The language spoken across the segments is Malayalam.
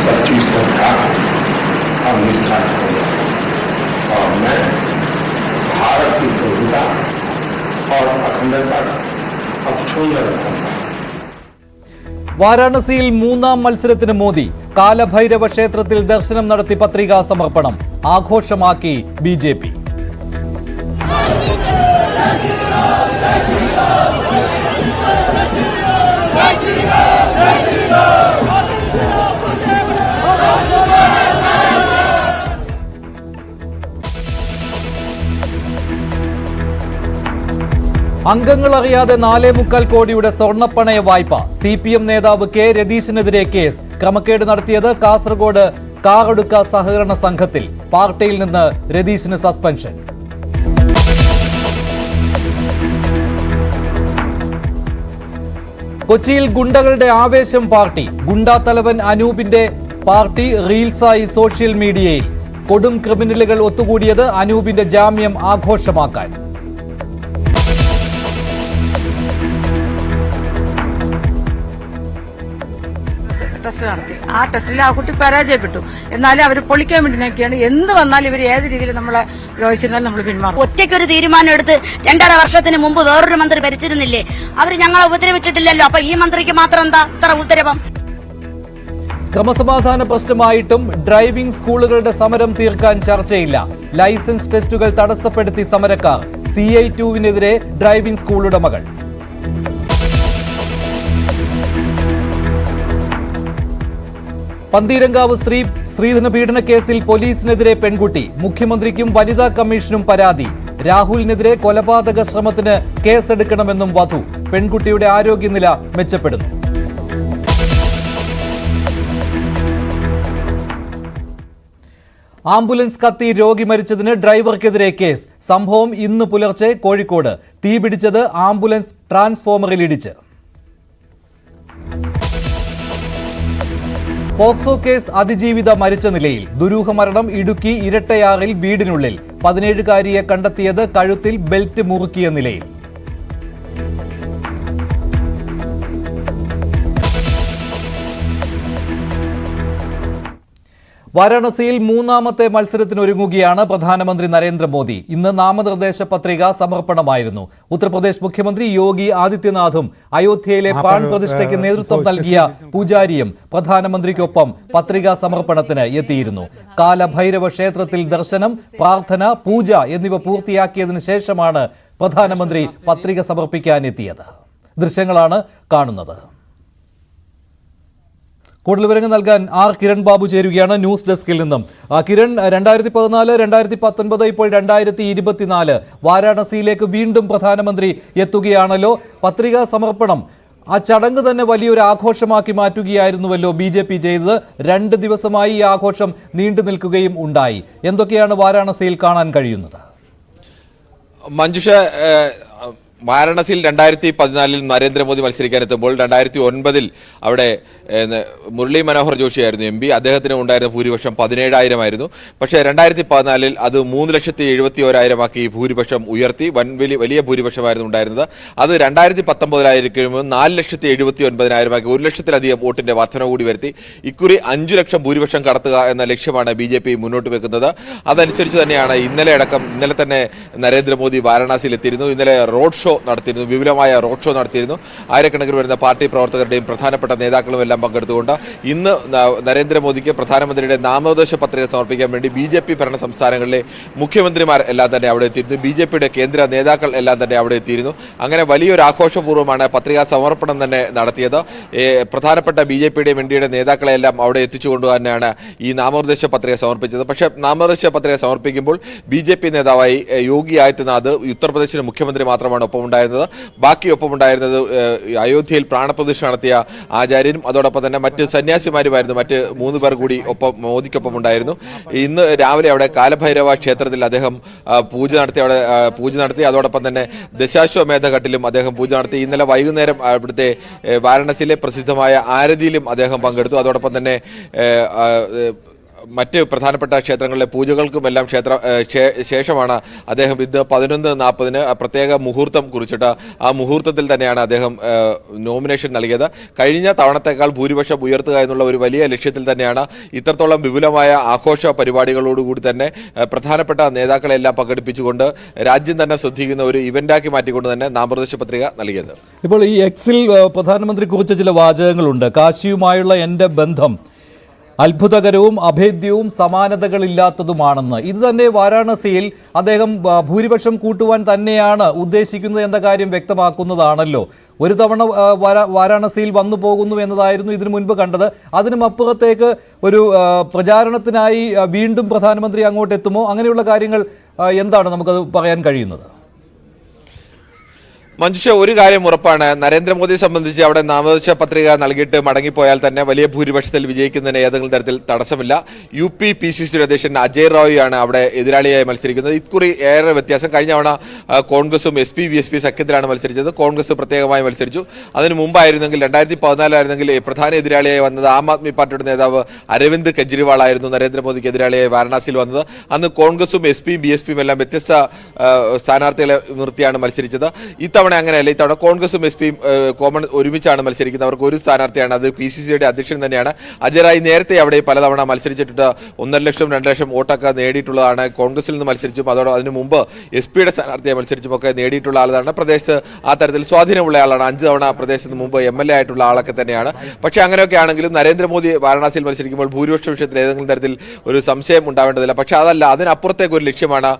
सच्ची श्रद्धा और निष्ठा और मैं भारत की प्रभुता और अखंडता अक्षुण्ण रखूंगा। വാരാണസിയിൽ മൂന്നാം മത്സരത്തിന് മോദി കാലഭൈരവ ക്ഷേത്രത്തിൽ ദർശനം നടത്തി പത്രികാ സമർപ്പണം ആഘോഷമാക്കി ബിജെപി. അംഗങ്ങൾ അറിയാതെ 4.25 കോടിയുടെ സ്വർണ്ണപ്പണയ വായ്പ. CPM നേതാവ് കെ രതീശിനെതിരെ കേസ്. ക്രമക്കേട് നടത്തിയത് കാസർഗോഡ് കാറടുക്ക സഹകരണ സംഘത്തിൽ. പാർട്ടിയിൽ നിന്ന് രതീശിന് സസ്പെൻഷൻ. കൊച്ചിയിൽ ഗുണ്ടകളുടെ ആവേശം പാർട്ടി. ഗുണ്ടാ തലവൻ അനൂപിന്റെ പാർട്ടി റീൽസായി സോഷ്യൽ മീഡിയയിൽ. കൊടും ക്രിമിനലുകൾ ഒത്തുകൂടിയത് അനൂപിന്റെ ജാമ്യം ആഘോഷമാക്കാൻ. ടെസ്റ്റ് നടത്തി. ആ ടെസ്റ്റിൽ ആ കുട്ടി പരാജയപ്പെട്ടു. എന്നാലും അവർ പൊളിക്കാൻ വേണ്ടി നോക്കിയാണ്. എന്ത് വന്നാലും ഇവർ ഏത് രീതിയിൽ നമ്മളെ ദ്രോഹിച്ചിരുന്നാലും നമ്മൾ പിന്മാറും. ഒറ്റയ്ക്കൊരു തീരുമാനം എടുത്ത് 2.5 വർഷത്തിന് മുമ്പ് വേറൊരു മന്ത്രി ഭരിച്ചിരുന്നില്ലേ? അവർ ഞങ്ങളെ ഉപദ്രവിച്ചിട്ടില്ലല്ലോ. അപ്പൊ ഈ മന്ത്രിക്ക് മാത്രം എന്താ ഇത്ര ഉപദ്രവം? ക്രമസമാധാന പ്രശ്നമായിട്ടും ഡ്രൈവിംഗ് സ്കൂളുകളുടെ സമരം തീർക്കാൻ ചർച്ചയില്ല. ലൈസൻസ് ടെസ്റ്റുകൾ തടസ്സപ്പെടുത്തി സമരക്കാർ. CI2വിനെതിരെ ഡ്രൈവിംഗ് സ്കൂൾ ഉടമകൾ. പന്തീരങ്കാവ് സ്ത്രീധന പീഡന കേസിൽ പോലീസിനെതിരെ പെൺകുട്ടി. മുഖ്യമന്ത്രിക്കും വനിതാ കമ്മീഷനും പരാതി. രാഹുലിനെതിരെ കൊലപാതക ശ്രമത്തിന് കേസെടുക്കണമെന്നും വധു. പെൺകുട്ടിയുടെ ആരോഗ്യനില മെച്ചപ്പെടുന്നു. ആംബുലൻസ് കത്തി രോഗി മരിച്ചതിന് ഡ്രൈവർക്കെതിരെ കേസ്. സംഭവം ഇന്ന് പുലർച്ചെ കോഴിക്കോട്. തീപിടിച്ചത് ആംബുലൻസ് ട്രാൻസ്ഫോമറിൽ ഇടിച്ച്. പോക്സോ കേസ് അതിജീവിത മരിച്ച നിലയിൽ. ദുരൂഹ മരണം ഇടുക്കി ഇരട്ടയാറിൽ വീടിനുള്ളിൽ. 17-കാരിയെ കണ്ടെത്തിയത് കഴുത്തിൽ ബെൽറ്റ് മുറുക്കിയ നിലയിൽ. വാരാണസിയിൽ മൂന്നാമത്തെ മത്സരത്തിനൊരുങ്ങുകയാണ് പ്രധാനമന്ത്രി നരേന്ദ്രമോദി. ഇന്ന് നാമനിർദ്ദേശ പത്രിക സമർപ്പണമായിരുന്നു. ഉത്തർപ്രദേശ് മുഖ്യമന്ത്രി യോഗി ആദിത്യനാഥും അയോധ്യയിലെ പ്രാൺ പ്രതിഷ്ഠയ്ക്ക് നേതൃത്വം നൽകിയ പൂജാരിയും പ്രധാനമന്ത്രിക്കൊപ്പം പത്രികാ സമർപ്പണത്തിന് എത്തിയിരുന്നു. കാലഭൈരവ ക്ഷേത്രത്തിൽ ദർശനം, പ്രാർത്ഥന, പൂജ എന്നിവ പൂർത്തിയാക്കിയതിനു ശേഷമാണ് പ്രധാനമന്ത്രി പത്രിക സമർപ്പിക്കാനെത്തിയത്. ദൃശ്യങ്ങളാണ് കാണുന്നത്. കൂടുതൽ വിവരങ്ങൾ നൽകാൻ കിരൺ ബാബു ചേരുകയാണ് ന്യൂസ് ഡെസ്കിൽ നിന്നും. കിരൺ, 2014, 2019, ഇപ്പോൾ 2024 വാരാണസിയിലേക്ക് വീണ്ടും പ്രധാനമന്ത്രി എത്തുകയാണല്ലോ. പത്രികാ സമർപ്പണം, ആ ചടങ്ങ് തന്നെ വലിയൊരു ആഘോഷമാക്കി മാറ്റുകയായിരുന്നുവല്ലോ BJP ചെയ്തത്. 2 ദിവസമായി ഈ ആഘോഷം നീണ്ടു നിൽക്കുകയും ഉണ്ടായി. എന്തൊക്കെയാണ് വാരാണസിയിൽ കാണാൻ കഴിയുന്നത്? മഞ്ജുഷ, വാരാണസിയിൽ 2014 നരേന്ദ്രമോദി മത്സരിക്കാനെത്തുമ്പോൾ 2009 അവിടെ മുരളി മനോഹർ ജോഷിയായിരുന്നു MP. അദ്ദേഹത്തിന് ഉണ്ടായിരുന്ന ഭൂരിപക്ഷം 17,000 പക്ഷേ 2014 അത് 3,71,000 ആക്കി ഭൂരിപക്ഷം ഉയർത്തി. വലിയ ഭൂരിപക്ഷമായിരുന്നു ഉണ്ടായിരുന്നത്. അത് 2019 4,79,000 ആക്കി 1 ലക്ഷത്തിലധികം വോട്ടിന്റെ വർധന കൂടി വരുത്തി. ഇക്കുറി 5 ലക്ഷം ഭൂരിപക്ഷം കടത്തുക എന്ന ലക്ഷ്യമാണ് BJP മുന്നോട്ട് വെക്കുന്നത്. അതനുസരിച്ച് തന്നെയാണ് ഇന്നലെ തന്നെ നരേന്ദ്രമോദി വാരാണസിയിൽ എത്തിയിരുന്നു. ഇന്നലെ റോഡ് ഷോ നടത്തിയിരുന്നു, വിപുലമായ റോഡ് ഷോ നടത്തിയിരുന്നു. ആയിരക്കണക്കിന് വരുന്ന പാർട്ടി പ്രവർത്തകരുടെയും പ്രധാനപ്പെട്ട നേതാക്കളും എല്ലാം പങ്കെടുത്തുകൊണ്ട് ഇന്ന് നരേന്ദ്രമോദിക്ക് പ്രധാനമന്ത്രിയുടെ നാമനിർദ്ദേശ പത്രിക സമർപ്പിക്കാൻ വേണ്ടി BJP ഭരണ സംസ്ഥാനങ്ങളിലെ മുഖ്യമന്ത്രിമാർ എല്ലാം തന്നെ അവിടെ എത്തിയിരുന്നു. BJPയുടെ കേന്ദ്ര നേതാക്കൾ എല്ലാം തന്നെ അവിടെ എത്തിയിരുന്നു. അങ്ങനെ വലിയൊരു ആഘോഷപൂർവ്വമാണ് പത്രികാ സമർപ്പണം തന്നെ നടത്തിയത്. പ്രധാനപ്പെട്ട BJPയുടെയും NDAയുടെ നേതാക്കളെല്ലാം അവിടെ എത്തിച്ചുകൊണ്ട് തന്നെയാണ് ഈ നാമനിർദ്ദേശ പത്രിക സമർപ്പിച്ചത്. പക്ഷേ നാമനിർദ്ദേശ പത്രിക സമർപ്പിക്കുമ്പോൾ BJP നേതാവായി യോഗി ആദിത്യനാഥ് ഉത്തർപ്രദേശിലെ മുഖ്യമന്ത്രി മാത്രമാണ് ഒപ്പമുണ്ടായിരുന്നത്. ബാക്കി ഒപ്പമുണ്ടായിരുന്നത് അയോധ്യയിൽ പ്രാണപ്രതിഷ്ഠ നടത്തിയ ആചാര്യനും അതോടൊപ്പം തന്നെ മറ്റ് സന്യാസിമാരുമായിരുന്നു. മറ്റ് 3 പേർ കൂടി മോദിക്കൊപ്പം ഉണ്ടായിരുന്നു. ഇന്ന് രാവിലെ അവിടെ കാലഭൈരവ ക്ഷേത്രത്തിൽ അദ്ദേഹം പൂജ നടത്തി. അതോടൊപ്പം തന്നെ ദശാശ്വമേധ ഘട്ടിലും അദ്ദേഹം പൂജ നടത്തി. ഇന്നലെ വൈകുന്നേരം അവിടുത്തെ വാരാണസിയിലെ പ്രസിദ്ധമായ ആരതിയിലും അദ്ദേഹം പങ്കെടുത്തു. അതോടൊപ്പം തന്നെ മറ്റ് പ്രധാനപ്പെട്ട ക്ഷേത്രങ്ങളിലെ പൂജകൾക്കുമെല്ലാം ശേഷമാണ് അദ്ദേഹം ഇന്ന് 11:40 പ്രത്യേക മുഹൂർത്തം കുറിച്ചിട്ട് ആ മുഹൂർത്തത്തിൽ തന്നെയാണ് അദ്ദേഹം നോമിനേഷൻ നൽകിയത്. കഴിഞ്ഞ തവണത്തേക്കാൾ ഭൂരിപക്ഷം ഉയർത്തുക എന്നുള്ള ഒരു വലിയ ലക്ഷ്യത്തിൽ തന്നെയാണ് ഇത്രത്തോളം വിപുലമായ ആഘോഷ പരിപാടികളോടുകൂടി തന്നെ പ്രധാനപ്പെട്ട നേതാക്കളെല്ലാം പങ്കെടുപ്പിച്ചുകൊണ്ട് രാജ്യം തന്നെ ശ്രദ്ധിക്കുന്ന ഒരു ഇവന്റാക്കി മാറ്റിക്കൊണ്ട് തന്നെ നാമനിർദ്ദേശ പത്രിക നൽകിയത്. ഇപ്പോൾ ഈ എക്സിൽ പ്രധാനമന്ത്രി കുറിച്ച ചില വാചകങ്ങളുണ്ട്. കാശിയുമായുള്ള എൻ്റെ ബന്ധം അത്ഭുതകരവും അഭേദ്യവും സമാനതകളില്ലാത്തതുമാണെന്ന്. ഇത് തന്നെ വാരാണസിയിൽ അദ്ദേഹം ഭൂരിപക്ഷം കൂട്ടുവാൻ തന്നെയാണ് ഉദ്ദേശിക്കുന്നത് എന്ന കാര്യം വ്യക്തമാക്കുന്നതാണല്ലോ. ഒരു തവണ വാരാണസിയിൽ വന്നു പോകുന്നു എന്നതായിരുന്നു ഇതിനു മുൻപ് കണ്ടത്. അതിനും അപ്പുറത്തേക്ക് ഒരു പ്രചാരണത്തിനായി വീണ്ടും പ്രധാനമന്ത്രി അങ്ങോട്ട് എത്തുമോ? അങ്ങനെയുള്ള കാര്യങ്ങൾ എന്താണ് നമുക്കത് പറയാൻ കഴിയുന്നത്? മഞ്ജുഷ, ഒരു കാര്യം ഉറപ്പാണ്, നരേന്ദ്രമോദിയെ സംബന്ധിച്ച് അവിടെ നാമനിർദ്ദേശ പത്രിക നൽകിയിട്ട് മടങ്ങിപ്പോയാൽ തന്നെ വലിയ ഭൂരിപക്ഷത്തിൽ വിജയിക്കുന്നതിന് ഏതെങ്കിലും തരത്തിൽ തടസ്സമില്ല. UP-PCC അധ്യക്ഷൻ അജയ് റായിയാണ് അവിടെ എതിരാളിയായി മത്സരിക്കുന്നത്. ഇക്കുറി ഏറെ വ്യത്യാസം. കഴിഞ്ഞ തവണ കോൺഗ്രസും SP-VSP സഖ്യത്തിലാണ് മത്സരിച്ചത്. കോൺഗ്രസ് പ്രത്യേകമായി മത്സരിച്ചു. അതിന് മുമ്പായിരുന്നെങ്കിൽ 2014 ആയിരുന്നെങ്കിൽ പ്രധാന എതിരാളിയായി വന്നത് ആം ആദ്മി പാർട്ടിയുടെ നേതാവ് അരവിന്ദ് കെജ്രിവാൾ ആയിരുന്നു നരേന്ദ്രമോദിക്ക് എതിരാളിയായി വാരണാസിയിൽ വന്നത്. അന്ന് കോൺഗ്രസും SP-BSPയും എല്ലാം വ്യത്യസ്ത സ്ഥാനാർത്ഥികളെ നിർത്തിയാണ് മത്സരിച്ചത്. ഇത്തവണ അങ്ങനെയല്ല. ഇത്തവണ കോൺഗ്രസും SP-യും കോമൺ ഒരുമിച്ചാണ് മത്സരിക്കുന്നത്. അവർക്ക് ഒരു സ്ഥാനാർത്ഥിയാണ്, അത് PCCയുടെ അധ്യക്ഷൻ തന്നെയാണ്. അജയ് റായി നേരത്തെ അവിടെ പലതവണ മത്സരിച്ചിട്ട് 1.5 ലക്ഷം 2 ലക്ഷം വോട്ടൊക്കെ നേടിയിട്ടുള്ളതാണ്. കോൺഗ്രസിൽ നിന്ന് മത്സരിച്ചും അതിനു മുമ്പ് SP-യുടെ സ്ഥാനാർത്ഥിയെ മത്സരിച്ചുമൊക്കെ നേടിയിട്ടുള്ള ആളാണ്. പ്രദേശത്ത് ആ തരത്തിൽ സ്വാധീനമുള്ള ആളാണ്. 5 തവണ പ്രദേശത്തിന് മുമ്പ് MLA ആയിട്ടുള്ള ആളൊക്കെ തന്നെയാണ്. പക്ഷേ അങ്ങനെയൊക്കെ ആണെങ്കിലും നരേന്ദ്രമോദി വാരണാസിയിൽ മത്സരിക്കുമ്പോൾ ഭൂരിപക്ഷ വിഷയത്തിൽ ഏതെങ്കിലും തരത്തിൽ ഒരു സംശയം ഉണ്ടാവേണ്ടതില്ല. പക്ഷേ അതല്ല, അതിനപ്പുറത്തേക്ക് ഒരു ലക്ഷ്യമാണ്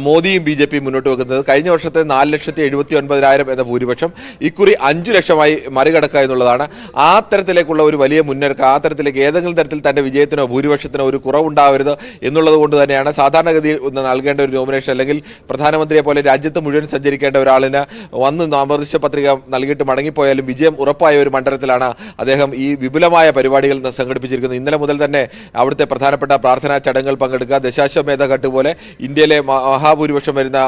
മോദിയും BJPയും മുന്നോട്ട് വെക്കുന്നത്. കഴിഞ്ഞ വർഷത്തെ 4,79,000 എന്ന ഭൂരിപക്ഷം ഇക്കുറി 5 ലക്ഷമായി മറികടക്കുക എന്നുള്ളതാണ്. ആ തരത്തിലേക്കുള്ള ഒരു വലിയ മുന്നേറ്റം, ആ തരത്തിലേക്ക് ഏതെങ്കിലും തരത്തിൽ തന്റെ വിജയത്തിനോ ഭൂരിപക്ഷത്തിനോ ഒരു കുറവുണ്ടാവരുത് എന്നുള്ളത് കൊണ്ട് തന്നെയാണ് സാധാരണഗതിയിൽ നൽകേണ്ട ഒരു നോമിനേഷൻ, അല്ലെങ്കിൽ പ്രധാനമന്ത്രിയെ പോലെ രാജ്യത്ത് മുഴുവൻ സഞ്ചരിക്കേണ്ട ഒരാളിന് വന്ന് നാമനിർദ്ദേശ പത്രിക നൽകിയിട്ട് മടങ്ങിപ്പോയാലും വിജയം ഉറപ്പായ ഒരു മണ്ഡലത്തിലാണ് അദ്ദേഹം ഈ വിപുലമായ പരിപാടികൾ സംഘടിപ്പിച്ചിരിക്കുന്നത്. ഇന്നലെ മുതൽ തന്നെ അവിടുത്തെ പ്രധാനപ്പെട്ട പ്രാർത്ഥനാ ചടങ്ങുകൾ പങ്കെടുക്കുക, ദശാശ്വമേധ ഘട്ട് പോലെ ഇന്ത്യയിലെ മഹാഭൂരിപക്ഷം വരുന്ന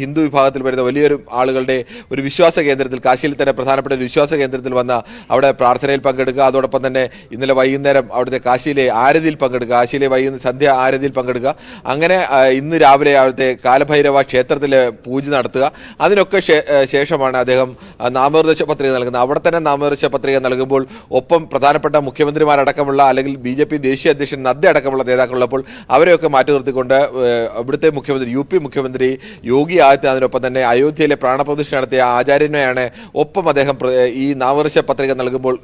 ഹിന്ദു വിഭാഗത്തിൽ വരുന്ന വലിയൊരു ആളുകളുടെ ഒരു വിശ്വാസ കേന്ദ്രത്തിൽ, കാശിയിൽ തന്നെ പ്രധാനപ്പെട്ട ഒരു വിശ്വാസ കേന്ദ്രത്തിൽ വന്ന അവിടെ പ്രാർത്ഥനയിൽ പങ്കെടുക്കുക. അതോടൊപ്പം തന്നെ ഇന്നലെ വൈകുന്നേരം അവിടുത്തെ കാശിയിലെ ആരതിയിൽ പങ്കെടുക്കുക, കാശിയിലെ സന്ധ്യ ആരതിയിൽ പങ്കെടുക്കുക. അങ്ങനെ ഇന്ന് രാവിലെ അവിടുത്തെ കാലഭൈരവ ക്ഷേത്രത്തിലെ പൂജ നടത്തുക. അതിനൊക്കെ ശേഷമാണ് അദ്ദേഹം നാമനിർദ്ദേശ പത്രിക നൽകുന്നത്. അവിടെ തന്നെ നാമനിർദ്ദേശ പത്രിക നൽകുമ്പോൾ ഒപ്പം പ്രധാനപ്പെട്ട മുഖ്യമന്ത്രിമാരടക്കമുള്ള, അല്ലെങ്കിൽ BJP ദേശീയ അധ്യക്ഷൻ നദ്ദ അടക്കമുള്ള നേതാക്കളുള്ളപ്പോൾ അവരെയൊക്കെ മാറ്റി നിർത്തിക്കൊണ്ട് ഇവിടുത്തെ മുഖ്യമന്ത്രി, UP മുഖ്യമന്ത്രി യോഗി ആദിത്യനാഥിനൊപ്പം തന്നെ അയോധ്യയിലെ പ്രാണപ്രതിഷ്ഠ നടത്തിയ ആചാര്യനെയാണ് ഒപ്പം അദ്ദേഹം ഈ നാമനിർദ്ദേശ പത്രിക നൽകുമ്പോൾ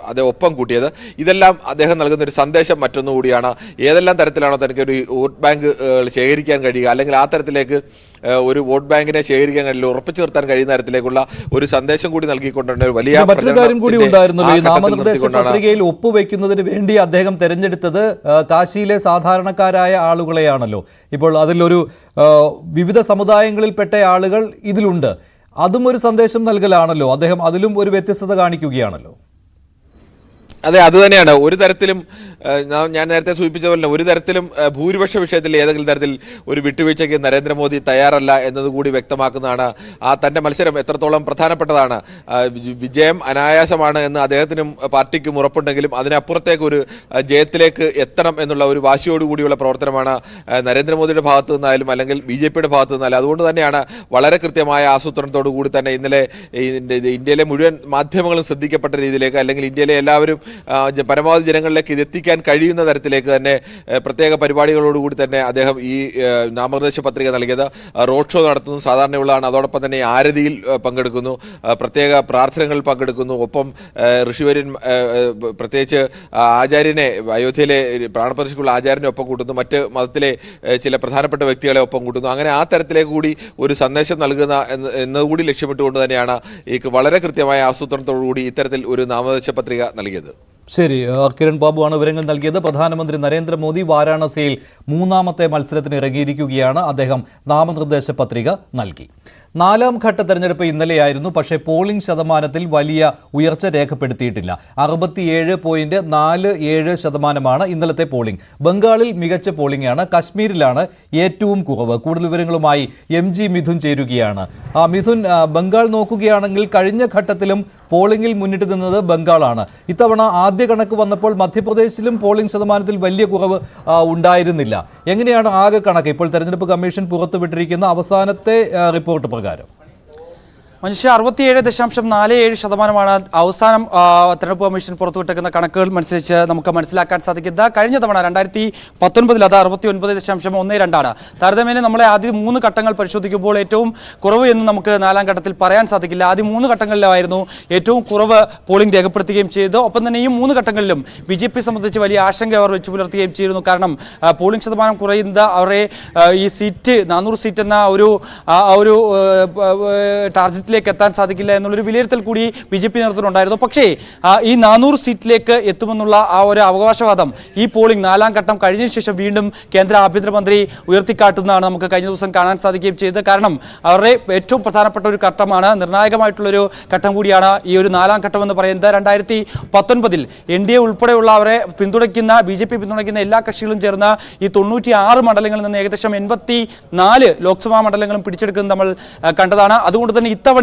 അദ്ദേഹം ഒപ്പം കൂട്ടിയത്. ഇതെല്ലാം അദ്ദേഹം നൽകുന്ന ഒരു സന്ദേശം മറ്റൊന്നുകൂടിയാണ്. ഏതെല്ലാം തരത്തിലാണോ തനിക്ക് ഒരു വോട്ട് ബാങ്ക് ശേഖരിക്കാൻ കഴിയുക, അല്ലെങ്കിൽ ആ തരത്തിലേക്ക് ഒരു വോട്ട് ബാങ്കിനെ ശേഖരിക്കാൻ കഴിയില്ല, ഉറപ്പിച്ചു നിർത്താൻ കഴിയുന്ന തരത്തിലേക്കുള്ള ഒരു സന്ദേശം കൂടി നൽകിക്കൊണ്ടാണ് ഒരു വലിയ മറ്റൊരു കാര്യം കൂടി ഉണ്ടായിരുന്നല്ലോ. ഈ നാമനിർദ്ദേശ പത്രികയിൽ ഒപ്പുവെക്കുന്നതിന് വേണ്ടി അദ്ദേഹം തെരഞ്ഞെടുത്തത് കാശിയിലെ സാധാരണക്കാരായ ആളുകളെയാണല്ലോ. ഇപ്പോൾ അതിലൊരു വിവിധ സമുദായങ്ങളിൽപ്പെട്ട ആളുകൾ ഇതിലുണ്ട്. അതും ഒരു സന്ദേശം നൽകലാണല്ലോ. അദ്ദേഹം അതിലും ഒരു വ്യത്യസ്തത കാണിക്കുകയാണല്ലോ. അതെ, അത് തന്നെയാണ്. ഒരു തരത്തിലും ഞാൻ നേരത്തെ സൂചിപ്പിച്ച പോലെ ഒരു തരത്തിലും ഭൂരിപക്ഷ വിഷയത്തിൽ ഏതെങ്കിലും തരത്തിൽ ഒരു വിട്ടുവീഴ്ചയ്ക്ക് നരേന്ദ്രമോദി തയ്യാറല്ല എന്നതുകൂടി വ്യക്തമാക്കുന്നതാണ്. തൻ്റെ മത്സരം എത്രത്തോളം പ്രധാനപ്പെട്ടതാണ്. വിജയം അനായാസമാണ് എന്ന് അദ്ദേഹത്തിനും പാർട്ടിക്കും ഉറപ്പുണ്ടെങ്കിലും അതിനപ്പുറത്തേക്ക് ഒരു ജയത്തിലേക്ക് എത്തണം എന്നുള്ള ഒരു വാശിയോടുകൂടിയുള്ള പ്രവർത്തനമാണ് നരേന്ദ്രമോദിയുടെ ഭാഗത്തു നിന്നായാലും അല്ലെങ്കിൽ BJPയുടെ ഭാഗത്തു നിന്നായാലും. അതുകൊണ്ട് തന്നെയാണ് വളരെ കൃത്യമായ ആസൂത്രണത്തോടു കൂടി തന്നെ ഇന്നലെ ഇന്ത്യയിലെ മുഴുവൻ മാധ്യമങ്ങളും ശ്രദ്ധിക്കപ്പെട്ട രീതിയിലേക്ക്, അല്ലെങ്കിൽ ഇന്ത്യയിലെ എല്ലാവരും പരമാവധി ജനങ്ങളിലേക്ക് ഇതെത്തിക്കാൻ കഴിയുന്ന തരത്തിലേക്ക് തന്നെ പ്രത്യേക പരിപാടികളോടുകൂടി തന്നെ അദ്ദേഹം ഈ നാമനിർദ്ദേശ പത്രിക നൽകിയത്. റോഡ് ഷോ നടത്തുന്നു, സാധാരണയുള്ളതാണ്. അതോടൊപ്പം തന്നെ ആരതിയിൽ പങ്കെടുക്കുന്നു, പ്രത്യേക പ്രാർത്ഥനകളിൽ പങ്കെടുക്കുന്നു. ഒപ്പം ഋഷിവര്യൻ പ്രത്യേകിച്ച് ആചാര്യനെ, അയോധ്യയിലെ പ്രാണപ്രതിഷ്ഠയ്ക്കുള്ള ആചാര്യനെ ഒപ്പം കൂട്ടുന്നു, മറ്റ് മതത്തിലെ ചില പ്രധാനപ്പെട്ട വ്യക്തികളെ ഒപ്പം കൂട്ടുന്നു. അങ്ങനെ ആ തരത്തിലേക്ക് കൂടി ഒരു സന്ദേശം നൽകുന്ന എന്നതുകൂടി ലക്ഷ്യമിട്ടുകൊണ്ട് തന്നെയാണ് ഈ വളരെ കൃത്യമായ ആസൂത്രണത്തോടു കൂടി ഇത്തരത്തിൽ ഒരു നാമനിർദ്ദേശ പത്രിക നൽകിയത്. ശരി, കിരൺ ബാബുവാണ് വിവരങ്ങൾ നൽകിയത്. പ്രധാനമന്ത്രി നരേന്ദ്രമോദി വാരാണസിയിൽ 3ാമത്തെ മത്സരത്തിന് ഇറങ്ങിയിരിക്കുകയാണ്. അദ്ദേഹം നാമനിർദ്ദേശ പത്രിക നൽകി. നാലാം ഘട്ട തെരഞ്ഞെടുപ്പ് ഇന്നലെയായിരുന്നു. പക്ഷേ പോളിംഗ് ശതമാനത്തിൽ വലിയ ഉയർച്ച രേഖപ്പെടുത്തിയിട്ടില്ല. 67.47% ഇന്നലത്തെ പോളിംഗ്. ബംഗാളിൽ മികച്ച പോളിംഗ് ആണ്. കശ്മീരിലാണ് ഏറ്റവും കുറവ്. കൂടുതൽ വിവരങ്ങളുമായി MG മിഥുൻ ചേരുകയാണ്. മിഥുൻ, ബംഗാൾ നോക്കുകയാണെങ്കിൽ കഴിഞ്ഞ ഘട്ടത്തിലും പോളിംഗിൽ മുന്നിട്ട് നിന്നത് ബംഗാളാണ്. ഇത്തവണ ആദ്യ കണക്ക് വന്നപ്പോൾ മധ്യപ്രദേശിലും പോളിംഗ് ശതമാനത്തിൽ വലിയ കുറവ് ഉണ്ടായിരുന്നില്ല. എങ്ങനെയാണ് ആകെ കണക്ക് ഇപ്പോൾ തെരഞ്ഞെടുപ്പ് കമ്മീഷൻ പുറത്തുവിട്ടിരിക്കുന്ന അവസാനത്തെ റിപ്പോർട്ട് പ്രകാരം? മനുഷ്യ 67.47% അവസാനം തെരഞ്ഞെടുപ്പ് കമ്മീഷൻ പുറത്തുവിട്ടിരിക്കുന്ന കണക്കുകൾ അനുസരിച്ച് നമുക്ക് മനസ്സിലാക്കാൻ സാധിക്കുന്നത്. കഴിഞ്ഞ തവണ 2019 അത് 69.12 താരതമ്യേന നമ്മളെ ആദ്യ 3 ഘട്ടങ്ങൾ പരിശോധിക്കുമ്പോൾ ഏറ്റവും കുറവ് എന്ന് നമുക്ക് നാലാം ഘട്ടത്തിൽ പറയാൻ സാധിക്കില്ല. ആദ്യ 3 ഘട്ടങ്ങളിലായിരുന്നു ഏറ്റവും കുറവ് പോളിംഗ് രേഖപ്പെടുത്തുകയും ചെയ്തു. ഒപ്പം തന്നെ ഈ 3 ഘട്ടങ്ങളിലും BJP സംബന്ധിച്ച് വലിയ ആശങ്ക അവർ വെച്ചു പുലർത്തുകയും ചെയ്തിരുന്നു. കാരണം പോളിംഗ് ശതമാനം കുറയുന്നത് അവരെ ഈ സീറ്റ് 400 സീറ്റ് എന്ന ഒരു ടാർഗറ്റ് എത്താൻ സാധിക്കില്ല എന്നുള്ളൊരു വിലയിരുത്തൽ കൂടി BJP നേതൃത്വത്തിനുണ്ടായിരുന്നു. പക്ഷേ ഈ 400 സീറ്റിലേക്ക് എത്തുമെന്നുള്ള ആ ഒരു അവകാശവാദം ഈ പോളിംഗ് നാലാം ഘട്ടം കഴിഞ്ഞ ശേഷം വീണ്ടും കേന്ദ്ര ആഭ്യന്തരമന്ത്രി ഉയർത്തിക്കാട്ടുന്നതാണ് നമുക്ക് കഴിഞ്ഞ ദിവസം കാണാൻ സാധിക്കുകയും ചെയ്തത്. കാരണം അവരുടെ ഏറ്റവും പ്രധാനപ്പെട്ട ഒരു ഘട്ടമാണ്, നിർണായകമായിട്ടുള്ളൊരു ഘട്ടം കൂടിയാണ് ഈ ഒരു നാലാം ഘട്ടം എന്ന് പറയുന്നത്. 2019 NDA ഉൾപ്പെടെയുള്ള അവരെ പിന്തുണയ്ക്കുന്ന BJP പിന്തുണയ്ക്കുന്ന എല്ലാ കക്ഷികളും ചേർന്ന് ഈ 96 മണ്ഡലങ്ങളിൽ നിന്ന് ഏകദേശം 84 ലോക്സഭാ മണ്ഡലങ്ങളും പിടിച്ചെടുക്കുന്നത് നമ്മൾ കണ്ടതാണ്. അതുകൊണ്ട് തന്നെ ഇത്തവണ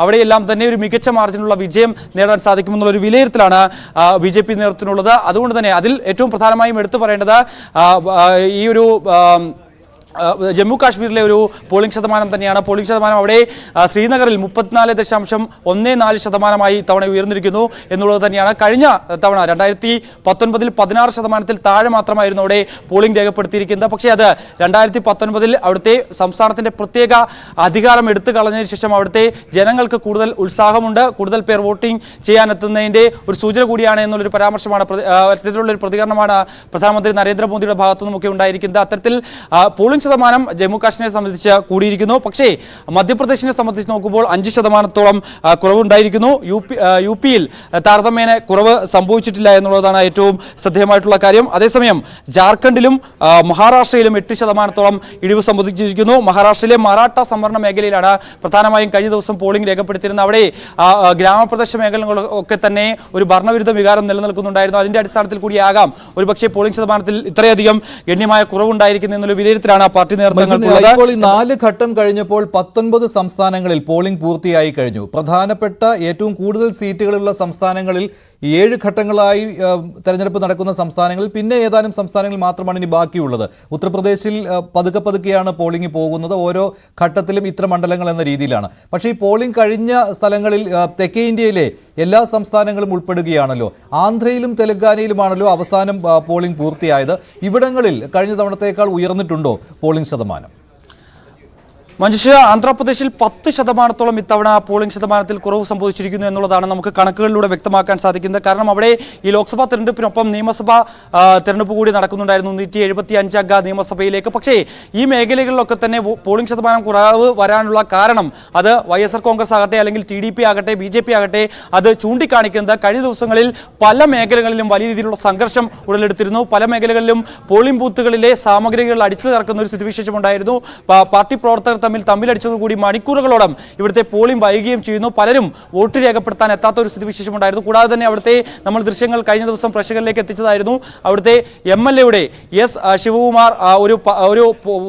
അവിടെയെല്ലാം തന്നെ ഒരു മികച്ച മാർജിനുള്ള വിജയം നേടാൻ സാധിക്കുമെന്നുള്ള ഒരു വിലയിരുത്തലാണ് BJP നേതൃത്വത്തിനുള്ളത്. അതുകൊണ്ട് തന്നെ അതിൽ ഏറ്റവും പ്രധാനമായും എടുത്തു പറയേണ്ടത് ഈ ഒരു ജമ്മു കാശ്മീരിലെ ഒരു പോളിംഗ് ശതമാനം തന്നെയാണ്. പോളിംഗ് ശതമാനം അവിടെ ശ്രീനഗറിൽ 34.14% ഇത്തവണ ഉയർന്നിരിക്കുന്നു എന്നുള്ളത് തന്നെയാണ്. കഴിഞ്ഞ തവണ 2019 16% താഴെ മാത്രമായിരുന്നു അവിടെ പോളിംഗ് രേഖപ്പെടുത്തിയിരിക്കുന്നത്. പക്ഷേ അത് 2019 അവിടുത്തെ സംസ്ഥാനത്തിന്റെ പ്രത്യേക അധികാരം എടുത്തു കളഞ്ഞതിന് ശേഷം അവിടുത്തെ ജനങ്ങൾക്ക് കൂടുതൽ ഉത്സാഹമുണ്ട്, കൂടുതൽ പേർ വോട്ടിംഗ് ചെയ്യാനെത്തുന്നതിന്റെ ഒരു സൂചന കൂടിയാണ് എന്നുള്ളൊരു പരാമർശമാണ്, അത്തരത്തിലുള്ള ഒരു പ്രതികരണമാണ് പ്രധാനമന്ത്രി നരേന്ദ്രമോദിയുടെ ഭാഗത്തു നിന്നുമൊക്കെ ഉണ്ടായിരിക്കുന്നത്. അത്തരത്തിൽ പോളിംഗ് ശതമാനം ജമ്മു കാശ്മീരിനെ സംബന്ധിച്ച് കൂടിയിരിക്കുന്നു. പക്ഷേ മധ്യപ്രദേശിനെ സംബന്ധിച്ച് നോക്കുമ്പോൾ 5% കുറവുണ്ടായിരിക്കുന്നു. യുപിയിൽ താരതമ്യേന കുറവ് സംഭവിച്ചിട്ടില്ല എന്നുള്ളതാണ് ഏറ്റവും ശ്രദ്ധേയമായിട്ടുള്ള കാര്യം. അതേസമയം ജാർഖണ്ഡിലും മഹാരാഷ്ട്രയിലും 8% ഇടിവ് സംഭവിച്ചിരിക്കുന്നു. മഹാരാഷ്ട്രയിലെ മറാഠ സംവരണ മേഖലയിലാണ് പ്രധാനമായും കഴിഞ്ഞ ദിവസം പോളിംഗ് രേഖപ്പെടുത്തിയിരുന്നത്. അവിടെ ഗ്രാമപ്രദേശ മേഖലകളൊക്കെ തന്നെ ഒരു ഭരണവിരുദ്ധ വികാരം നിലനിൽക്കുന്നുണ്ടായിരുന്നു. അതിന്റെ അടിസ്ഥാനത്തിൽ കൂടിയാകാം ഒരുപക്ഷെ പോളിംഗ് ശതമാനത്തിൽ ഇത്രയധികം ഗണ്യമായ കുറവുണ്ടായിരിക്കുന്നു എന്നുള്ള വിലയിരുത്തലാണ് പാർട്ടി നേതൃത്വങ്ങൾക്കുള്ളത്. ഇപ്പോൾ ഈ 4 ഘട്ടം കഴിഞ്ഞപ്പോൾ 19 സംസ്ഥാനങ്ങളിൽ പോളിംഗ് പൂർത്തിയായി കഴിഞ്ഞു. പ്രധാനപ്പെട്ട ഏറ്റവും കൂടുതൽ സീറ്റുകളുള്ള സംസ്ഥാനങ്ങളിൽ 7 ഘട്ടങ്ങളായി തെരഞ്ഞെടുപ്പ് നടക്കുന്ന സംസ്ഥാനങ്ങളിൽ പിന്നെ ഏതാനും സംസ്ഥാനങ്ങളിൽ മാത്രമാണ് ഇനി ബാക്കിയുള്ളത്. ഉത്തർപ്രദേശിൽ പതുക്കെയാണ് പോളിംഗ് പോകുന്നത്. ഓരോ ഘട്ടത്തിലും ഇത്ര മണ്ഡലങ്ങൾ എന്ന രീതിയിലാണ്. പക്ഷേ ഈ പോളിംഗ് കഴിഞ്ഞ സ്ഥലങ്ങളിൽ തെക്കേ ഇന്ത്യയിലെ എല്ലാ സംസ്ഥാനങ്ങളും ഉൾപ്പെടുകയാണല്ലോ. ആന്ധ്രയിലും തെലങ്കാനയിലുമാണല്ലോ അവസാനം പോളിംഗ് പൂർത്തിയായത്. ഇവിടങ്ങളിൽ കഴിഞ്ഞ തവണത്തേക്കാൾ ഉയർന്നിട്ടുണ്ടോ പോളിംഗ് ശതമാനം? മനുഷ്യ ആന്ധ്രാപ്രദേശിൽ 10% ഇത്തവണ പോളിംഗ് ശതമാനത്തിൽ കുറവ് സംഭവിച്ചിരിക്കുന്നു എന്നുള്ളതാണ് നമുക്ക് കണക്കുകളിലൂടെ വ്യക്തമാക്കാൻ സാധിക്കുന്നത്. കാരണം അവിടെ ഈ ലോക്സഭാ തെരഞ്ഞെടുപ്പിനൊപ്പം നിയമസഭാ തെരഞ്ഞെടുപ്പ് കൂടി നടക്കുന്നുണ്ടായിരുന്നു 175 അംഗ നിയമസഭയിലേക്ക്. പക്ഷേ ഈ മേഖലകളിലൊക്കെ തന്നെ പോളിംഗ് ശതമാനം കുറവ് വരാനുള്ള കാരണം അത് YSR കോൺഗ്രസ് ആകട്ടെ അല്ലെങ്കിൽ TDP ആകട്ടെ BJP ആകട്ടെ അത് ചൂണ്ടിക്കാണിക്കുന്നത് കഴിഞ്ഞ ദിവസങ്ങളിൽ പല മേഖലകളിലും വലിയ രീതിയിലുള്ള സംഘർഷം ഉടലെടുത്തിരുന്നു. പല മേഖലകളിലും പോളിംഗ് ബൂത്തുകളിലെ സാമഗ്രികൾ അടിച്ചു തകർക്കുന്ന ഒരു സ്ഥിതിവിശേഷം ഉണ്ടായിരുന്നു. പാർട്ടി പ്രവർത്തകർ തമ്മിലടിച്ചതുകൂടി മണിക്കൂറുകളോളം ഇവിടുത്തെ പോളിംഗ് വൈകുകയും ചെയ്യുന്നു. പലരും വോട്ട് രേഖപ്പെടുത്താൻ എത്താത്ത ഒരു സ്ഥിതിവിശേഷം ഉണ്ടായിരുന്നു. കൂടാതെ തന്നെ അവിടുത്തെ നമ്മൾ ദൃശ്യങ്ങൾ കഴിഞ്ഞ ദിവസം പ്രേക്ഷകരിലേക്ക് എത്തിച്ചതായിരുന്നു. അവിടുത്തെ MLA S ശിവകുമാർ ഒരു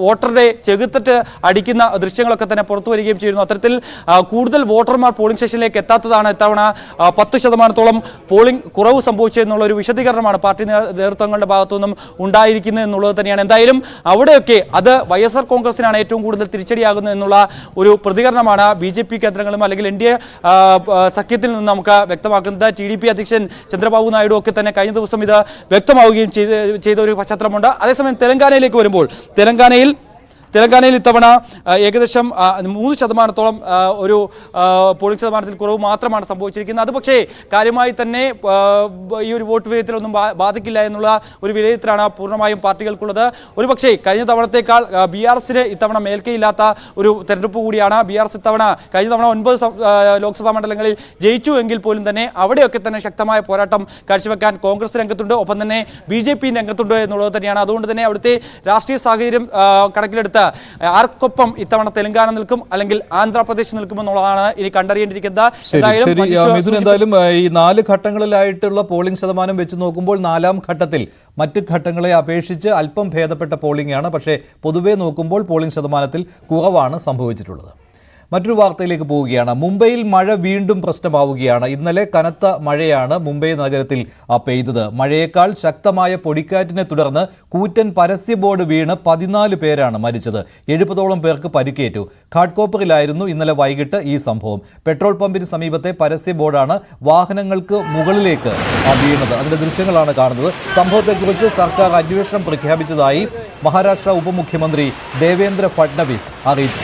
വോട്ടറുടെ ചെകുത്തിട്ട് അടിക്കുന്ന ദൃശ്യങ്ങളൊക്കെ തന്നെ പുറത്തു വരികയും ചെയ്യുന്നു. അത്തരത്തിൽ കൂടുതൽ വോട്ടർമാർ പോളിംഗ് സ്റ്റേഷനിലേക്ക് എത്താത്തതാണ് ഇത്തവണ 10% പോളിംഗ് കുറവ് സംഭവിച്ചതെന്നുള്ള ഒരു വിശദീകരണമാണ് പാർട്ടി നേതൃത്വങ്ങളുടെ ഭാഗത്തു നിന്നും ഉണ്ടായിരിക്കുന്നത് എന്നുള്ളത് തന്നെയാണ്. എന്തായാലും അവിടെയൊക്കെ അത് YSR കോൺഗ്രസിനാണ് ഏറ്റവും കൂടുതൽ തിരിച്ചടിയാകുന്നത് എന്നുള്ള ഒരു പ്രതികരണമാണ് BJP കേന്ദ്രങ്ങളും അല്ലെങ്കിൽ NDA സഖ്യത്തിൽ നിന്ന് നമുക്ക് വ്യക്തമാക്കുന്നത്. TDP അധ്യക്ഷൻ ചന്ദ്രബാബു നായിഡു ഒക്കെ തന്നെ കഴിഞ്ഞ ദിവസം ഇത് വ്യക്തമാവുകയും ചെയ്ത ഒരു പശ്ചാത്തലമുണ്ട്. അതേസമയം തെലങ്കാനയിലേക്ക് വരുമ്പോൾ തെലങ്കാനയിൽ ഇത്തവണ ഏകദേശം 3% ഒരു പോളിംഗ് ശതമാനത്തിൽ കുറവ് മാത്രമാണ് സംഭവിച്ചിരിക്കുന്നത്. അത് പക്ഷേ കാര്യമായി തന്നെ ഈ ഒരു വോട്ട് വിഹിതത്തിലൊന്നും ബാധിക്കില്ല എന്നുള്ള ഒരു വിലയിരുത്തലാണ് പൂർണ്ണമായും പാർട്ടികൾക്കുള്ളത്. ഒരു പക്ഷേ കഴിഞ്ഞ തവണത്തേക്കാൾ BRSന് ഇത്തവണ മേൽക്കൈയില്ലാത്ത ഒരു തെരഞ്ഞെടുപ്പ് കൂടിയാണ്. BRS കഴിഞ്ഞ തവണ 9 ലോക്സഭാ മണ്ഡലങ്ങളിൽ ജയിച്ചു എങ്കിൽ പോലും തന്നെ അവിടെയൊക്കെ തന്നെ ശക്തമായ പോരാട്ടം കാഴ്ചവെക്കാൻ കോൺഗ്രസ് രംഗത്തുണ്ട്, ഒപ്പം തന്നെ BJP രംഗത്തുണ്ട് എന്നുള്ളത് തന്നെയാണ്. അതുകൊണ്ട് തന്നെ അവിടുത്തെ രാഷ്ട്രീയ സാഹചര്യം കണക്കിലെടുത്ത് ആർക്കൊപ്പം ഇത്തവണ തെലങ്കാന നിൽക്കും അല്ലെങ്കിൽ ആന്ധ്രാപ്രദേശ് നിൽക്കുമെന്നുള്ളതാണ് ഇനി കണ്ടറിയേണ്ടിയിരിക്കുന്നത്. മിഥുൻ, എന്തായാലും ഈ 4 ഘട്ടങ്ങളിലായിട്ടുള്ള പോളിംഗ് ശതമാനം വെച്ച് നോക്കുമ്പോൾ 4ാം ഘട്ടത്തിൽ മറ്റ് ഘട്ടങ്ങളെ അപേക്ഷിച്ച് അല്പം ഭേദപ്പെട്ട പോളിംഗ് ആണ്. പക്ഷേ പൊതുവെ നോക്കുമ്പോൾ പോളിംഗ് ശതമാനത്തിൽ കുറവാണ് സംഭവിച്ചിട്ടുള്ളത്. മറ്റൊരു വാർത്തയിലേക്ക് പോവുകയാണ്. മുംബൈയിൽ മഴ വീണ്ടും പ്രശ്നമാവുകയാണ്. ഇന്നലെ കനത്ത മഴയാണ് മുംബൈ നഗരത്തിൽ പെയ്തത്. മഴയേക്കാൾ ശക്തമായ പൊടിക്കാറ്റിനെ തുടർന്ന് കൂറ്റൻ പരസ്യ ബോർഡ് വീണ് 14 പേരാണ് മരിച്ചത്. 70ഓളം പേർക്ക് പരിക്കേറ്റു. ഘാട്ട്കോപ്പറിലായിരുന്നു ഇന്നലെ വൈകിട്ട് ഈ സംഭവം. പെട്രോൾ പമ്പിന് സമീപത്തെ പരസ്യ ബോർഡാണ് വാഹനങ്ങൾക്ക് മുകളിലേക്ക് വീണത്. അതിന്റെ ദൃശ്യങ്ങളാണ് കാണുന്നത്. സംഭവത്തെക്കുറിച്ച് സർക്കാർ അന്വേഷണം പ്രഖ്യാപിച്ചതായി മഹാരാഷ്ട്ര ഉപമുഖ്യമന്ത്രി ദേവേന്ദ്ര ഫഡ്നവിസ് അറിയിച്ചു.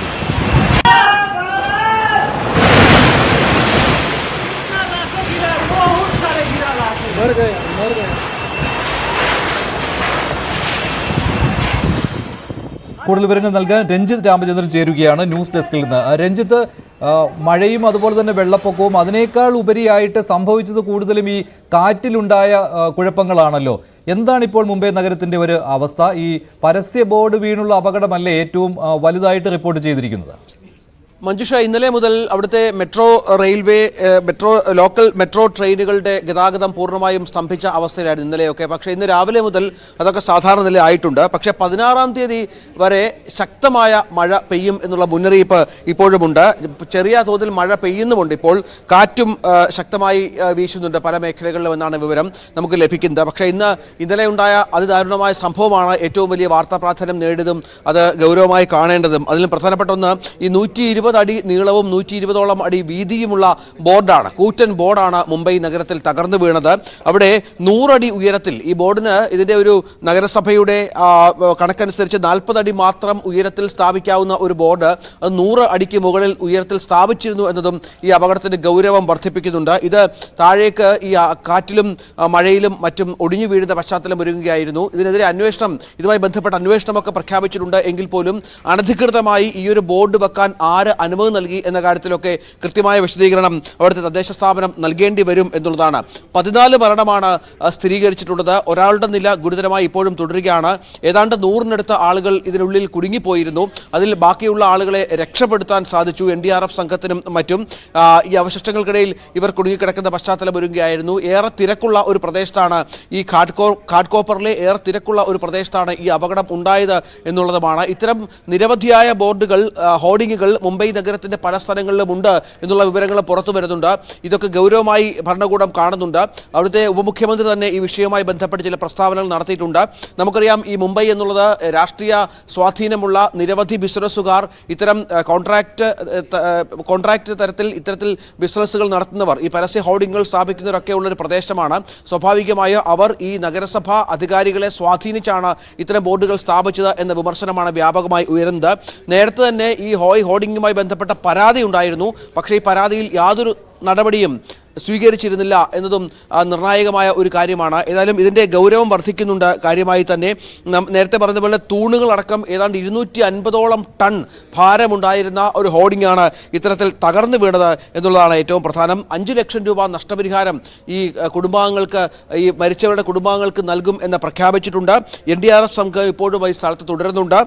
കൂടുതൽ വിവരങ്ങൾ നൽകാൻ രഞ്ജിത്ത് രാമചന്ദ്രൻ ചേരുകയാണ് ന്യൂസ് ഡെസ്കിൽ നിന്ന്. രഞ്ജിത്ത്, മഴയും അതുപോലെ തന്നെ വെള്ളപ്പൊക്കവും അതിനേക്കാൾ ഉപരിയായിട്ട് സംഭവിച്ചത് കൂടുതലും ഈ കാറ്റിലുണ്ടായ കുഴപ്പങ്ങളാണല്ലോ. എന്താണ് ഇപ്പോൾ മുംബൈ നഗരത്തിന്റെ ഒരു അവസ്ഥ? ഈ പരസ്യ ബോർഡ് വീണുള്ള അപകടമല്ലേ ഏറ്റവും വലുതായിട്ട് റിപ്പോർട്ട് ചെയ്തിരിക്കുന്നത്? മഞ്ജുഷ, ഇന്നലെ മുതൽ അവിടുത്തെ ലോക്കൽ മെട്രോ ട്രെയിനുകളുടെ ഗതാഗതം പൂർണ്ണമായും സ്തംഭിച്ച അവസ്ഥയിലായിരുന്നു ഇന്നലെയൊക്കെ. പക്ഷേ ഇന്ന് രാവിലെ മുതൽ അതൊക്കെ സാധാരണ നില ആയിട്ടുണ്ട്. പക്ഷേ 16-ാം തീയതി വരെ ശക്തമായ മഴ പെയ്യും എന്നുള്ള മുന്നറിയിപ്പ് ഇപ്പോഴുമുണ്ട്. ചെറിയ തോതിൽ മഴ പെയ്യുന്നുമുണ്ട്. ഇപ്പോൾ കാറ്റും ശക്തമായി വീശുന്നുണ്ട് പല മേഖലകളിലും എന്നാണ് വിവരം നമുക്ക് ലഭിക്കുന്നത്. പക്ഷേ ഇന്നലെ ഉണ്ടായ അതിദാരുണമായ സംഭവമാണ് ഏറ്റവും വലിയ വാർത്താ പ്രാധാന്യം നേടിയതും അത് ഗൗരവമായി കാണേണ്ടതും. അതിലും പ്രധാനപ്പെട്ട ഒന്ന്, ഈ 120 അടി നീളവും 120ഓളം അടി വീതിയുമുള്ള ബോർഡാണ്, കൂറ്റൻ ബോർഡാണ് മുംബൈ നഗരത്തിൽ തകർന്നു വീണത്. അവിടെ 100 അടി ഉയരത്തിൽ ഈ ബോർഡിന് ഇതിന്റെ ഒരു നഗരസഭയുടെ കണക്കനുസരിച്ച് 40 അടി മാത്രം ഉയരത്തിൽ സ്ഥാപിക്കാവുന്ന ഒരു ബോർഡ് 100 അടിക്ക് മുകളിൽ ഉയരത്തിൽ സ്ഥാപിച്ചിരുന്നു എന്നതും ഈ അപകടത്തിന്റെ ഗൗരവം വർദ്ധിപ്പിക്കുന്നുണ്ട്. ഇത് താഴേക്ക് ഈ കാറ്റിലും മഴയിലും മറ്റും ഒടിഞ്ഞു വീഴുന്ന പശ്ചാത്തലം ഒരുങ്ങുകയായിരുന്നു. ഇതിനെതിരെ ഇതുമായി ബന്ധപ്പെട്ട അന്വേഷണമൊക്കെ പ്രഖ്യാപിച്ചിട്ടുണ്ട്. എങ്കിൽ പോലും അനധികൃതമായി ഈ ഒരു ബോർഡ് വെക്കാൻ ആര് അനുമതി നൽകി എന്ന കാര്യത്തിലൊക്കെ കൃത്യമായ വിശദീകരണം അവിടുത്തെ തദ്ദേശ സ്ഥാപനം നൽകേണ്ടി വരും എന്നുള്ളതാണ്. 14 മരണമാണ് സ്ഥിരീകരിച്ചിട്ടുള്ളത്. ഒരാളുടെ നില ഗുരുതരമായി ഇപ്പോഴും തുടരുകയാണ്. ഏതാണ്ട് 100-നടുത്ത ആളുകൾ ഇതിനുള്ളിൽ കുടുങ്ങിപ്പോയിരുന്നു. അതിൽ ബാക്കിയുള്ള ആളുകളെ രക്ഷപ്പെടുത്താൻ സാധിച്ചു. NDRF സംഘത്തിനും മറ്റും. ഈ അവശിഷ്ടങ്ങൾക്കിടയിൽ ഇവർ കുടുങ്ങിക്കിടക്കുന്ന പശ്ചാത്തലം ഒരുങ്ങുകയായിരുന്നു. ഏറെ തിരക്കുള്ള ഒരു പ്രദേശത്താണ് ഈ ഘാട്ട്കോപ്പറിലെ ഏറെ തിരക്കുള്ള ഒരു പ്രദേശത്താണ് ഈ അപകടം ഉണ്ടായത് എന്നുള്ളതുമാണ്. ഇത്തരം നിരവധിയായ ബോർഡുകൾ, ഹോർഡിങ്ങുകൾ മുംബൈ നഗരത്തിന്റെ പല സ്ഥലങ്ങളിലും ഉണ്ട് എന്നുള്ള വിവരങ്ങൾ പുറത്തു വരുന്നുണ്ട്. ഇതൊക്കെ ഗൗരവമായി ഭരണകൂടം കാണുന്നുണ്ട്. അവിടുത്തെ ഉപമുഖ്യമന്ത്രി തന്നെ ഈ വിഷയവുമായി ബന്ധപ്പെട്ട് ചില പ്രസ്താവനകൾ നടത്തിയിട്ടുണ്ട്. നമുക്കറിയാം, ഈ മുംബൈ എന്നുള്ളത് രാഷ്ട്രീയ സ്വാധീനമുള്ള നിരവധി ബിസിനസ്സുകാർ, ഇത്തരം കോൺട്രാക്ട് ഇത്തരത്തിൽ ബിസിനസ്സുകൾ നടത്തുന്നവർ, ഈ പരസ്യ ഹോർഡിങ്ങുകൾ സ്ഥാപിക്കുന്നവരൊക്കെ ഉള്ളൊരു പ്രദേശമാണ്. സ്വാഭാവികമായി അവർ ഈ നഗരസഭ അധികാരികളെ സ്വാധീനിച്ചാണ് ഇത്തരം ബോർഡുകൾ സ്ഥാപിച്ചത് എന്ന വിമർശനമാണ് വ്യാപകമായി ഉയരുന്നത്. നേരത്തെ തന്നെ ഈ ഹോർഡിങ്ങുമായി ബന്ധപ്പെട്ട പരാതി ഉണ്ടായിരുന്നു. പക്ഷേ ഈ പരാതിയിൽ യാതൊരു നടപടിയും സ്വീകരിച്ചിരുന്നില്ല എന്നതും നിർണായകമായ ഒരു കാര്യമാണ്. ഏതായാലും ഇതിൻ്റെ ഗൗരവം വർദ്ധിക്കുന്നുണ്ട് കാര്യമായി തന്നെ. നേരത്തെ പറഞ്ഞതുപോലെ തൂണുകളടക്കം ഏതാണ്ട് 250ഓളം ടൺ ഭാരമുണ്ടായിരുന്ന ഒരു ഹോർഡിംഗാണ് ഇത്തരത്തിൽ തകർന്നു വീണത് എന്നുള്ളതാണ് ഏറ്റവും പ്രധാനം. 5 ലക്ഷം രൂപ നഷ്ടപരിഹാരം ഈ മരിച്ചവരുടെ കുടുംബാംഗങ്ങൾക്ക് നൽകും എന്ന് പ്രഖ്യാപിച്ചിട്ടുണ്ട്. NDRF സംഘം ഇപ്പോഴും ഈ സ്ഥലത്ത് തുടരുന്നുണ്ട്.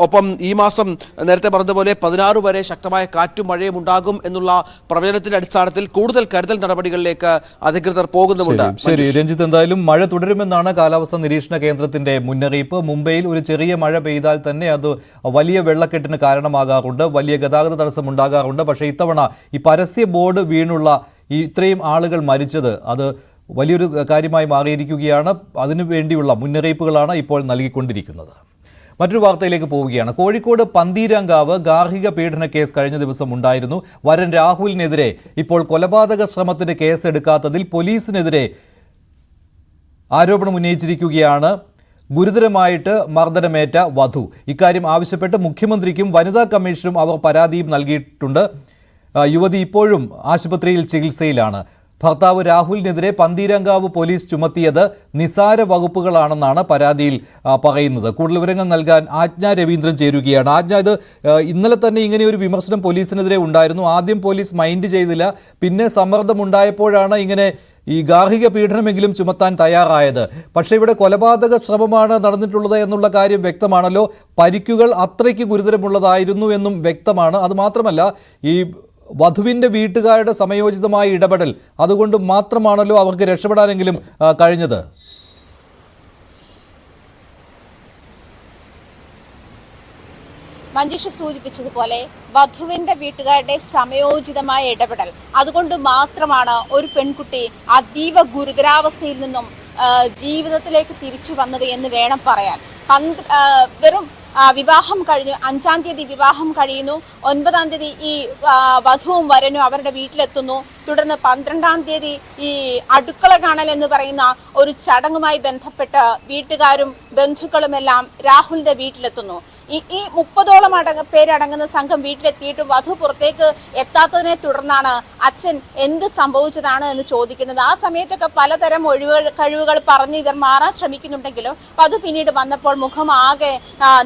ഒപ്പം ഈ മാസം നേരത്തെ പറഞ്ഞതുപോലെ 16 വരെ ശക്തമായ കാറ്റും മഴയും ഉണ്ടാകും എന്നുള്ള പ്രവചനത്തിന്റെ അടിസ്ഥാനത്തിൽ കൂടുതൽ കരുതൽ നടപടികളിലേക്ക് അധികൃതർ പോകുന്നുമുണ്ട്. ശരി രഞ്ജിത്ത്, എന്തായാലും മഴ തുടരുമെന്നാണ് കാലാവസ്ഥാ നിരീക്ഷണ കേന്ദ്രത്തിന്റെ മുന്നറിയിപ്പ്. മുംബൈയിൽ ഒരു ചെറിയ മഴ പെയ്താൽ തന്നെ അത് വലിയ വെള്ളക്കെട്ടിന് കാരണമാകാറുണ്ട്, വലിയ ഗതാഗത തടസ്സം ഉണ്ടാകാറുണ്ട്. പക്ഷേ ഇത്തവണ ഈ പരസ്യ ബോർഡ് വീണുള്ള ഇത്രയും ആളുകൾ മരിച്ചത് അത് വലിയൊരു കാര്യമായി മാറിയിരിക്കുകയാണ്. അതിനു വേണ്ടിയുള്ള മുന്നറിയിപ്പുകളാണ് ഇപ്പോൾ നൽകിക്കൊണ്ടിരിക്കുന്നത്. മറ്റൊരു വാർത്തയിലേക്ക് പോവുകയാണ്. കോഴിക്കോട് പന്തീരാങ്കാവ് ഗാർഹിക പീഡന കേസ് കഴിഞ്ഞ ദിവസം ഉണ്ടായിരുന്നു. വരൻ രാഹുലിനെതിരെ ഇപ്പോൾ കൊലപാതക ശ്രമത്തിന്റെ കേസ് എടുക്കാത്തതിൽ പോലീസിനെതിരെ ആരോപണം ഉന്നയിച്ചിരിക്കുകയാണ് ഗുരുതരമായിട്ട് മർദ്ദനമേറ്റ വധു. ഇക്കാര്യം ആവശ്യപ്പെട്ട് മുഖ്യമന്ത്രിക്കും വനിതാ കമ്മീഷനും അവർ പരാതിയും നൽകിയിട്ടുണ്ട്. യുവതി ഇപ്പോഴും ആശുപത്രിയിൽ ചികിത്സയിലാണ്. ഭർത്താവ് രാഹുലിനെതിരെ പന്തീരാങ്കാവ് പോലീസ് ചുമത്തിയത് നിസാര വകുപ്പുകളാണെന്നാണ് പരാതിയിൽ പറയുന്നത്. കൂടുതൽ വിവരങ്ങൾ നൽകാൻ ആജ്ഞ രവീന്ദ്രൻ ചേരുകയാണ്. ആജ്ഞ, ഇത് ഇന്നലെ തന്നെ ഇങ്ങനെ ഒരു വിമർശനം പോലീസിനെതിരെ ഉണ്ടായിരുന്നു. ആദ്യം പോലീസ് മൈൻഡ് ചെയ്തില്ല, പിന്നെ സമ്മർദ്ദമുണ്ടായപ്പോഴാണ് ഇങ്ങനെ ഈ ഗാർഹിക പീഡനമെങ്കിലും ചുമത്താൻ തയ്യാറായത്. പക്ഷേ ഇവിടെ കൊലപാതക ശ്രമമാണ് നടന്നിട്ടുള്ളത് എന്നുള്ള കാര്യം വ്യക്തമാണല്ലോ. പരിക്കുകൾ അത്രയ്ക്ക് ഗുരുതരമുള്ളതായിരുന്നു എന്നും വ്യക്തമാണ്. അതുമാത്രമല്ല, ഈ വധുവിൻ്റെ വീട്ടുകാരുടെ സമയോചിതമായ ഇടപെടൽ അതുകൊണ്ട് മാത്രമാണല്ലോ അവർക്ക് രക്ഷപ്പെടാനെങ്കിലും കഴിഞ്ഞത്. മഞ്ജുഷ സൂചിപ്പിച്ചതുപോലെ വധുവിന്റെ വീട്ടുകാരുടെ സമയോചിതമായ ഇടപെടൽ അതുകൊണ്ട് മാത്രമാണ് ഒരു പെൺകുട്ടി അതീവ ഗുരുതരാവസ്ഥയിൽ നിന്നും ജീവിതത്തിലേക്ക് തിരിച്ചു വന്നത് എന്ന് വേണം പറയാൻ. വെറും വിവാഹം കഴിഞ്ഞു, 5-ാം തീയതി വിവാഹം കഴിയുന്നു, 9-ാം തീയതി ഈ വധുവും വരനും അവരുടെ വീട്ടിലെത്തുന്നു. തുടർന്ന് 12-ാം തീയതി ഈ അടുക്കള കാണൽ എന്ന് പറയുന്ന ഒരു ചടങ്ങുമായി ബന്ധപ്പെട്ട് വീട്ടുകാരും ബന്ധുക്കളുമെല്ലാം രാഹുലിന്റെ വീട്ടിലെത്തുന്നു. ഈ 30ഓളം പേരടങ്ങുന്ന സംഘം വീട്ടിലെത്തിയിട്ടും വധു പുറത്തേക്ക് എത്താത്തതിനെ തുടർന്നാണ് അച്ഛൻ എന്ത് സംഭവിച്ചതാണ് എന്ന് ചോദിക്കുന്നത്. ആ സമയത്തൊക്കെ പലതരം കഴിവുകൾ പറഞ്ഞ് ഇവർ മാറാൻ ശ്രമിക്കുന്നുണ്ടെങ്കിലും വധു പിന്നീട് വന്നപ്പോൾ മുഖം ആകെ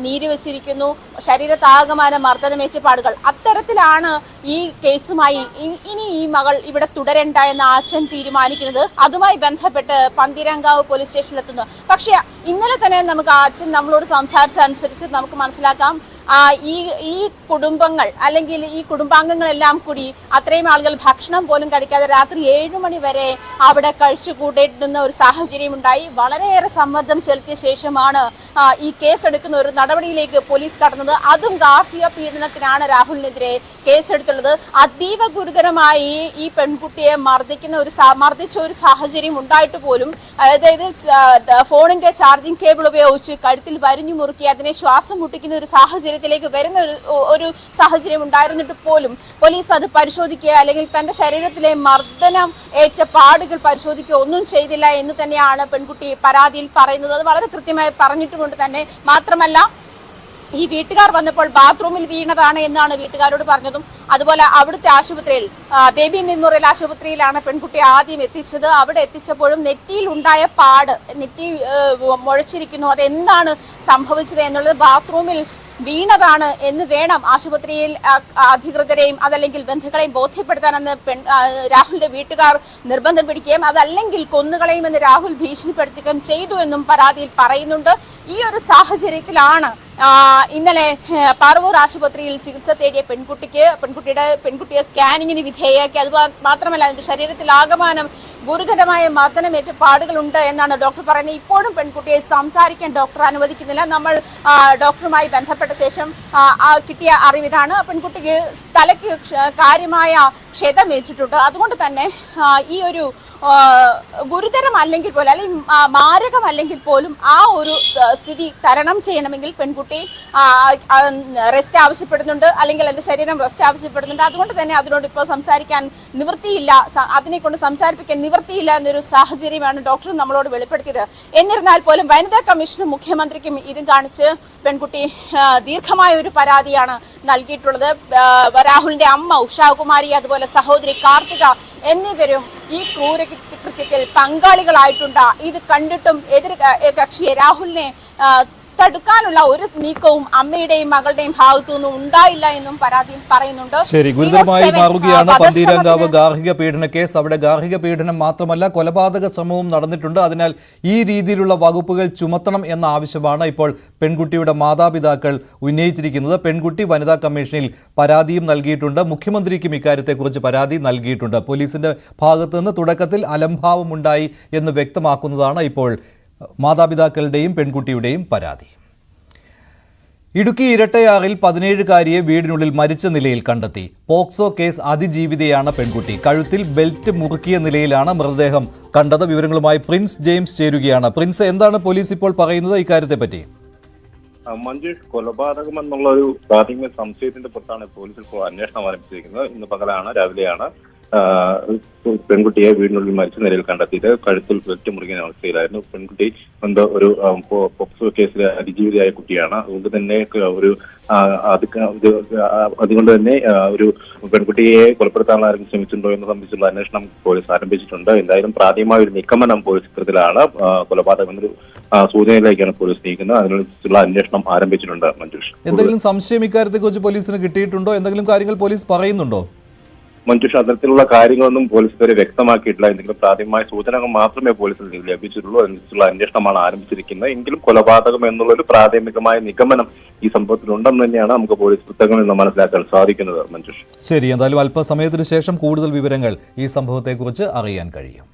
നീര് വെച്ചിരിക്കുന്നു, ശരീരത്താകമാന മർദ്ദനമേറ്റ പാടുകൾ. അത്തരത്തിലാണ് ഈ കേസുമായി ഇനി ഈ മകൾ ഇവിടെ തുടരണ്ട എന്ന് അച്ഛൻ തീരുമാനിക്കുന്നത്. അതുമായി ബന്ധപ്പെട്ട് പന്തീരങ്കാവ് പോലീസ് സ്റ്റേഷനിലെത്തുന്നു. പക്ഷേ ഇന്നലെ തന്നെ നമുക്ക് അച്ഛൻ നമ്മളോട് സംസാരിച്ചനുസരിച്ച് നമുക്ക് മനസ്സിലാക്കാം, ഈ കുടുംബങ്ങൾ അല്ലെങ്കിൽ ഈ കുടുംബാംഗങ്ങളെല്ലാം കൂടി അത്രയും ആളുകൾ ഭക്ഷണം പോലും കഴിക്കാതെ രാത്രി 7 മണി വരെ അവിടെ കഴിച്ചു കൂട്ടിയിരുന്ന ഒരു സാഹചര്യം ഉണ്ടായി. വളരെയേറെ സമ്മർദ്ദം ചെലുത്തിയ ശേഷമാണ് ഈ കേസെടുക്കുന്ന ഒരു നടപടിയിലേക്ക് പോലീസ് കടന്നത്. അതും ഗാർഹിക പീഡനത്തിനാണ് രാഹുലിനെതിരെ കേസെടുത്തുള്ളത്. അതീവ ഗുരുതരമായി ഈ പെൺകുട്ടിയെ മർദ്ദിച്ച ഒരു സാഹചര്യം ഉണ്ടായിട്ട് പോലും, അതായത് ഫോണിന്റെ ചാർജിംഗ് കേബിൾ ഉപയോഗിച്ച് കഴുത്തിൽ വരിഞ്ഞു മുറുക്കി അതിനെ ശ്വാസം മുട്ടിക്കുന്ന ഒരു സാഹചര്യത്തിലേക്ക് വരുന്ന ഒരു സാഹചര്യം ഉണ്ടായിരുന്നിട്ട് പോലും പോലീസ് അത് പരിശോധിക്കുക അല്ലെങ്കിൽ തന്റെ ശരീരത്തിലെ മർദ്ദനം ഏറ്റ പാടുകൾ പരിശോധിക്കുക ഒന്നും ചെയ്തില്ല എന്ന് തന്നെയാണ് പെൺകുട്ടി പരാതിയിൽ പറയുന്നത്. അത് വളരെ കൃത്യമായി പറഞ്ഞിട്ടുമുണ്ട് തന്നെ. മാത്രമല്ല, ഈ വീട്ടുകാർ വന്നപ്പോൾ ബാത്റൂമിൽ വീണതാണ് എന്നാണ് വീട്ടുകാരോട് പറഞ്ഞതും. അതുപോലെ അവിടുത്തെ ആശുപത്രിയിൽ, ബേബി മെമ്മോറിയൽ ആശുപത്രിയിലാണ് പെൺകുട്ടി ആദ്യം എത്തിച്ചത്. അവിടെ എത്തിച്ചപ്പോഴും നെറ്റിയിൽ ഉണ്ടായ പാട്, നെറ്റി മുഴച്ചിരിക്കുന്നു, അതെന്താണ് സംഭവിച്ചത് എന്നുള്ളത് ബാത്റൂമിൽ വീണതാണ് എന്ന് വേണം ആശുപത്രിയിൽ അധികൃതരെയും അതല്ലെങ്കിൽ ബന്ധുക്കളെയും ബോധ്യപ്പെടുത്താനെന്ന് രാഹുലിന്റെ വീട്ടുകാർ നിർബന്ധം പിടിക്കുകയും അതല്ലെങ്കിൽ കൊന്നുകളയുമെന്ന് രാഹുൽ ഭീഷണിപ്പെടുത്തുകയും ചെയ്തു എന്നും പരാതിയിൽ പറയുന്നുണ്ട്. ഈ ഒരു സാഹചര്യത്തിലാണ് ഇന്നലെ പാറവൂർ ആശുപത്രിയിൽ ചികിത്സ തേടിയ പെൺകുട്ടിയെ സ്കാനിങ്ങിന് വിധേയമാക്കി. അത് മാത്രമല്ല, അതിന്റെ ശരീരത്തിൽ ആകമാനം ഗുരുതരമായ മർദ്ദനമേറ്റ പാടുകളുണ്ട് എന്നാണ് ഡോക്ടർ പറയുന്നത്. ഇപ്പോഴും പെൺകുട്ടിയെ സംസാരിക്കാൻ ഡോക്ടർ അനുവദിക്കുന്നില്ല. നമ്മൾ ഡോക്ടറുമായി ബന്ധപ്പെട്ട ശേഷം കിട്ടിയ അറിവിതാണ്, പെൺകുട്ടിക്ക് തലയ്ക്ക് കാര്യമായ ക്ഷതമേറ്റിട്ടുണ്ട്. അതുകൊണ്ട് തന്നെ ഈ ഒരു ഗുരുതരമല്ലെങ്കിൽ പോലും അല്ലെങ്കിൽ മാരകമല്ലെങ്കിൽ പോലും ആ ഒരു സ്ഥിതി തരണം ചെയ്യണമെങ്കിൽ പെൺകുട്ടി റെസ്റ്റ് ആവശ്യപ്പെടുന്നുണ്ട്, അല്ലെങ്കിൽ എൻ്റെ ശരീരം റെസ്റ്റ് ആവശ്യപ്പെടുന്നുണ്ട്. അതുകൊണ്ട് തന്നെ അതിനോട് ഇപ്പോൾ സംസാരിക്കാൻ നിവൃത്തിയില്ല, അതിനെ കൊണ്ട് സംസാരിപ്പിക്കാൻ നിവൃത്തിയില്ല എന്നൊരു സാഹചര്യമാണ് ഡോക്ടർ നമ്മളോട് വെളിപ്പെടുത്തിയത്. എന്നിരുന്നാൽ പോലും വനിതാ കമ്മീഷനും മുഖ്യമന്ത്രിക്കും ഇതും കാണിച്ച് പെൺകുട്ടി ദീർഘമായ ഒരു പരാതിയാണ് നൽകിയിട്ടുള്ളത്. രാഹുലിന്റെ അമ്മ ഉഷാകുമാരി, അതുപോലെ സഹോദരി കാർത്തിക എന്നിവരും ഈ ക്രൂരകൃത്യത്തിൽ പങ്കാളികളായിട്ടുണ്ട്. ഇത് കണ്ടിട്ടും എതിർ കക്ഷിയെ രാഹുലിനെ തടുക്കാനുള്ള ഒരു നീക്കവും അമ്മയുടെയും മകളുടെയും ഭാഗത്തു നിന്നും ഉണ്ടായില്ല എന്നും പരാതിയിൽ പറയുന്നുണ്ട്. ശരി, ഗുരുതരമായി മാറുകയാണ് പന്തീരങ്കാവ് ഗാർഹിക പീഡന കേസ്. അവിടെ ഗാർഹിക പീഡനം മാത്രമല്ല കൊലപാതക ശ്രമവും നടന്നിട്ടുണ്ട്. അതിനാൽ ഈ രീതിയിലുള്ള വകുപ്പുകൾ ചുമത്തണം എന്ന ആവശ്യമാണ് ഇപ്പോൾ പെൺകുട്ടിയുടെ മാതാപിതാക്കൾ ഉന്നയിച്ചിരിക്കുന്നത്. പെൺകുട്ടി വനിതാ കമ്മീഷനിൽ പരാതിയും നൽകിയിട്ടുണ്ട്. മുഖ്യമന്ത്രിക്കും ഇക്കാര്യത്തെക്കുറിച്ച് പരാതി നൽകിയിട്ടുണ്ട്. പോലീസിന്റെ ഭാഗത്തു നിന്ന് തുടക്കത്തിൽ അലംഭാവമുണ്ടായി എന്ന് വ്യക്തമാക്കുന്നതാണ് ഇപ്പോൾ മാതാപിതാക്കളുടെയും പെൺകുട്ടിയുടെയും പരാതി. ഇടുക്കി ഇരട്ടയാറിൽ 17-കാരിയെ വീടിനുള്ളിൽ മരിച്ച നിലയിൽ കണ്ടെത്തി. പോക്സോ കേസ് അതിജീവിതയാണ് പെൺകുട്ടി. കഴുത്തിൽ ബെൽറ്റ് മുറുക്കിയ നിലയിലാണ് മൃതദേഹം കണ്ടത്. വിവരങ്ങളുമായി പ്രിൻസ് ജെയിംസ് ചേരുകയാണ്. പ്രിൻസ്, എന്താണ് പോലീസ് ഇപ്പോൾ പറയുന്നത് ഇക്കാര്യത്തെ പറ്റി? മഞ്ജുഷ്, കൊലപാതകം എന്നുള്ള ഒരു പ്രാഥമിക സംശയത്തിന്റെ പുറത്താണ് പോലീസ് ഇപ്പോൾ അന്വേഷണം ആരംഭിച്ചിരിക്കുന്നത്. ഇന്ന് പകലാണ്, രാവിലെയാണ് പെൺകുട്ടിയെ വീടിനുള്ളിൽ മരിച്ച നിലയിൽ കണ്ടെത്തിയത്. കഴുത്തിൽ ബെൽറ്റ് മുറുകിയ അവസ്ഥയിലായിരുന്നു. പെൺകുട്ടി എന്തോ ഒരു പോക്സോ കേസിലെ അതിജീവിതയായ കുട്ടിയാണ്. അതുകൊണ്ട് തന്നെ അതുകൊണ്ട് തന്നെ ഒരു പെൺകുട്ടിയെ കൊലപ്പെടുത്താൻ ആരെങ്കിലും ശ്രമിച്ചിട്ടുണ്ടോ എന്ന് സംബന്ധിച്ചുള്ള അന്വേഷണം പോലീസ് ആരംഭിച്ചിട്ടുണ്ട്. എന്തായാലും പ്രാഥമികമായ ഒരു നിഗമനം പോലീസ് ചിത്രത്തിലാണ്. കൊലപാതകം എന്നൊരു സൂചനയിലേക്കാണ് പോലീസ് നീക്കുന്നത്. അതിനുള്ള അന്വേഷണം ആരംഭിച്ചിട്ടുണ്ട്. മഞ്ജുഷ്, എന്തെങ്കിലും സംശയം ഇക്കാര്യത്തെ കുറിച്ച് പോലീസിന് കിട്ടിയിട്ടുണ്ടോ? എന്തെങ്കിലും കാര്യങ്ങൾ പോലീസ് പറയുന്നുണ്ടോ? മഞ്ജുഷ അത്തരത്തിലുള്ള കാര്യങ്ങളൊന്നും പോലീസ് ഇതുവരെ വ്യക്തമാക്കിയിട്ടില്ല. എന്തെങ്കിലും പ്രാഥമികമായ സൂചനകൾ മാത്രമേ പോലീസിന് ലഭിച്ചിട്ടുള്ളൂ. അതിനുള്ള അന്വേഷണമാണ് ആരംഭിച്ചിരിക്കുന്നത്. എങ്കിലും കൊലപാതകം എന്നുള്ളൊരു പ്രാഥമികമായ നിഗമനം ഈ സംഭവത്തിലുണ്ടെന്ന് തന്നെയാണ് നമുക്ക് പോലീസ് വൃത്തങ്ങളിൽ നിന്ന് മനസ്സിലാക്കാൻ സാധിക്കുന്നത്. മഞ്ജുഷ, ശരി, എന്തായാലും അല്പസമയത്തിന് ശേഷം കൂടുതൽ വിവരങ്ങൾ ഈ സംഭവത്തെക്കുറിച്ച് അറിയാൻ കഴിയും.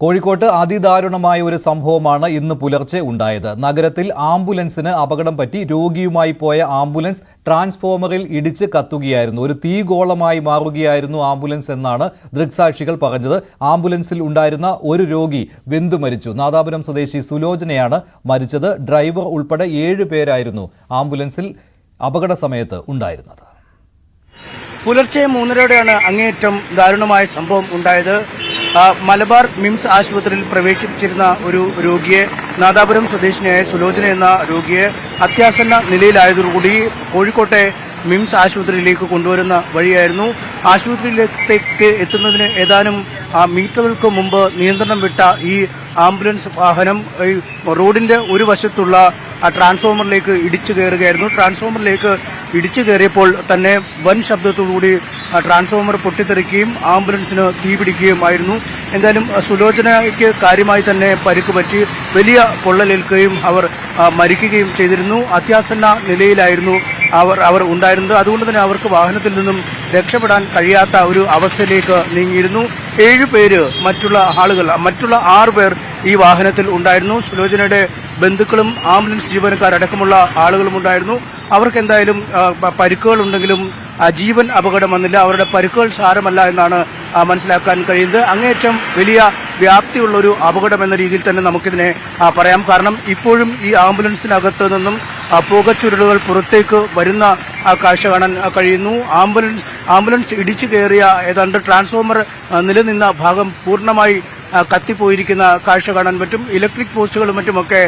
കോഴിക്കോട്ട് അതിദാരുണമായ ഒരു സംഭവമാണ് ഇന്ന് പുലർച്ചെ ഉണ്ടായത്. നഗരത്തിൽ ആംബുലൻസിന് അപകടം പറ്റി. രോഗിയുമായി പോയ ആംബുലൻസ് ട്രാൻസ്ഫോമറിൽ ഇടിച്ച് കത്തുകയായിരുന്നു. ഒരു തീഗോളമായി മാറുകയായിരുന്നു ആംബുലൻസ് എന്നാണ് ദൃക്സാക്ഷികൾ പറഞ്ഞത്. ആംബുലൻസിൽ ഉണ്ടായിരുന്ന ഒരു രോഗി വെന്തു മരിച്ചു. നാദാപുരം സ്വദേശി സുലോചനയാണ് മരിച്ചത്. ഡ്രൈവർ ഉൾപ്പെടെ 7 പേരായിരുന്നു ആംബുലൻസിൽ അപകട സമയത്ത് ഉണ്ടായിരുന്നത്. പുലർച്ചെ 3:30യോടെയാണ് അങ്ങേയറ്റം ദാരുണമായ സംഭവം ഉണ്ടായത്. മലബാർ മിംസ് ആശുപത്രിയിൽ പ്രവേശിപ്പിച്ചിരുന്ന ഒരു രോഗിയെ, നാദാപുരം സ്വദേശിനിയായ സുലോചന എന്ന രോഗിയെ അത്യാസന്ന നിലയിലായതോടുകൂടി കോഴിക്കോട്ടെ മിംസ് ആശുപത്രിയിലേക്ക് കൊണ്ടുവരുന്ന വഴിയായിരുന്നു. ആശുപത്രിയിലേക്ക് എത്തുന്നതിന് ഏതാനും മീറ്ററുകൾക്ക് മുമ്പ് നിയന്ത്രണം വിട്ട ഈ ആംബുലൻസ് വാഹനം ഈ റോഡിന്റെ ഒരു വശത്തുള്ള ട്രാൻസ്ഫോമറിലേക്ക് ഇടിച്ചു കയറുകയായിരുന്നു. ട്രാൻസ്ഫോമറിലേക്ക് ഇടിച്ചു കയറിയപ്പോൾ തന്നെ വൻ ശബ്ദത്തോടുകൂടി ട്രാൻസ്ഫോമർ പൊട്ടിത്തെറിക്കുകയും ആംബുലൻസിന് തീപിടിക്കുകയുമായിരുന്നു. എന്തായാലും സുലോചനയ്ക്ക് കാര്യമായി തന്നെ പരിക്ക് പറ്റി വലിയ പൊള്ളലേൽക്കുകയും അവർ മരിക്കുകയും ചെയ്തിരുന്നു. അത്യാസന്ന നിലയിലായിരുന്നു അവർ ഉണ്ടായിരുന്നത്. അതുകൊണ്ട് തന്നെ അവർക്ക് വാഹനത്തിൽ നിന്നും രക്ഷപ്പെടാൻ കഴിയാത്ത ഒരു അവസ്ഥയിലേക്ക് നീങ്ങിയിരുന്നു. 7 പേര് മറ്റുള്ള 6 പേർ ഈ വാഹനത്തിൽ ഉണ്ടായിരുന്നു. സുലോചനയുടെ ബന്ധുക്കളും ആംബുലൻസ് ജീവനക്കാരടക്കമുള്ള ആളുകളും ഉണ്ടായിരുന്നു. അവർക്ക് എന്തായാലും പരിക്കുകൾ ഉണ്ടെങ്കിലും ജീവൻ അപകടം വന്നില്ല. അവരുടെ പരിക്കുകൾ സാരമല്ല എന്നാണ് മനസ്സിലാക്കാൻ കഴിയുന്നത്. അങ്ങേയറ്റം വലിയ വ്യാപ്തിയുള്ളൊരു അപകടം എന്ന രീതിയിൽ തന്നെ നമുക്കിതിനെ പറയാം. കാരണം ഇപ്പോഴും ഈ ആംബുലൻസിനകത്ത് നിന്നും പുകച്ചുരുളുകൾ പുറത്തേക്ക് വരുന്ന കാഴ്ച കാണാൻ കഴിയുന്നു. ആംബുലൻസ് ഇടിച്ചു കയറിയ ഏതാണ്ട് ട്രാൻസ്ഫോമർ നിലനിന്ന ഭാഗം പൂർണ്ണമായി കത്തിപ്പോയിരിക്കുന്ന കാഴ്ച കാണാൻ പറ്റും. ഇലക്ട്രിക് പോസ്റ്റുകളും മറ്റുമൊക്കെ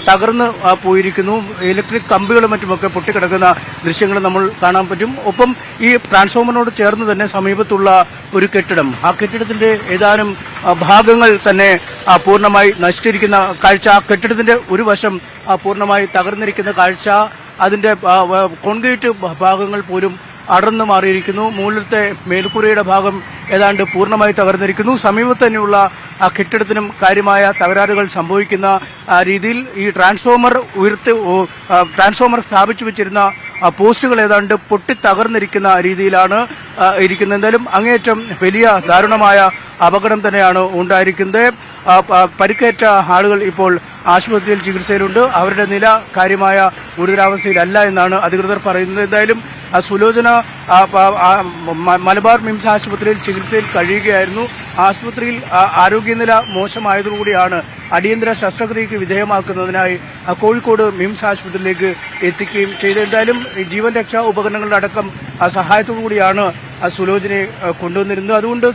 തകർന്ന് പോയിരിക്കുന്നു. ഇലക്ട്രിക് കമ്പികളും മറ്റുമൊക്കെ പൊട്ടിക്കിടക്കുന്ന ദൃശ്യങ്ങൾ നമ്മൾ കാണാൻ പറ്റും. ഒപ്പം ഈ ട്രാൻസ്ഫോമറിനോട് ചേർന്ന് തന്നെ സമീപത്തുള്ള ഒരു കെട്ടിടം, ആ കെട്ടിടത്തിന്റെ ഏതാനും ഭാഗങ്ങൾ തന്നെ പൂർണ്ണമായി നശിച്ചിരിക്കുന്ന കാഴ്ച, ആ കെട്ടിടത്തിന്റെ ഒരു വശം പൂർണ്ണമായി തകർന്നിരിക്കുന്ന കാഴ്ച, അതിന്റെ കോൺക്രീറ്റ് ഭാഗങ്ങൾ പോലും അടർന്നു മാറിയിരിക്കുന്നു. മുകളിലത്തെ മേൽക്കൂരയുടെ ഭാഗം ഏതാണ്ട് പൂർണ്ണമായി തകർന്നിരിക്കുന്നു. സമീപത്ത് തന്നെയുള്ള ആ കെട്ടിടത്തിനും കാര്യമായ തകരാറുകൾ സംഭവിക്കുന്ന രീതിയിൽ ഈ ട്രാൻസ്ഫോമർ സ്ഥാപിച്ചു വെച്ചിരുന്ന പോസ്റ്റുകൾ ഏതാണ്ട് പൊട്ടിത്തകർന്നിരിക്കുന്ന രീതിയിലാണ് ഇരിക്കുന്നത്. എന്തായാലും അങ്ങേയറ്റം വലിയ ദാരുണമായ അപകടം തന്നെയാണ് ഉണ്ടായിരിക്കുന്നത്. പരിക്കേറ്റ ആളുകൾ ഇപ്പോൾ ആശുപത്രിയിൽ ചികിത്സയിലുണ്ട്. അവരുടെ നില കാര്യമായ ഗുരുതരാവസ്ഥയിലല്ല എന്നാണ് അധികൃതർ പറയുന്നത്. എന്തായാലും സുലോചന മലബാർ മിംസ് ആശുപത്രിയിൽ ചികിത്സയിൽ കഴിയുകയായിരുന്നു. ആശുപത്രിയിൽ ആരോഗ്യനില മോശമായതോടുകൂടിയാണ് അടിയന്തര ശസ്ത്രക്രിയയ്ക്ക് വിധേയമാക്കുന്നതിനായി കോഴിക്കോട് മിംസ് ആശുപത്രിയിലേക്ക് എത്തിക്കുകയും ചെയ്തത്. എന്തായാലും ജീവൻ രക്ഷാ ഉപകരണങ്ങളുടെ അടക്കം സഹായത്തോടുകൂടിയാണ് സുലോചനയെ കൊണ്ടുവന്നിരുന്നത്. അതുകൊണ്ട്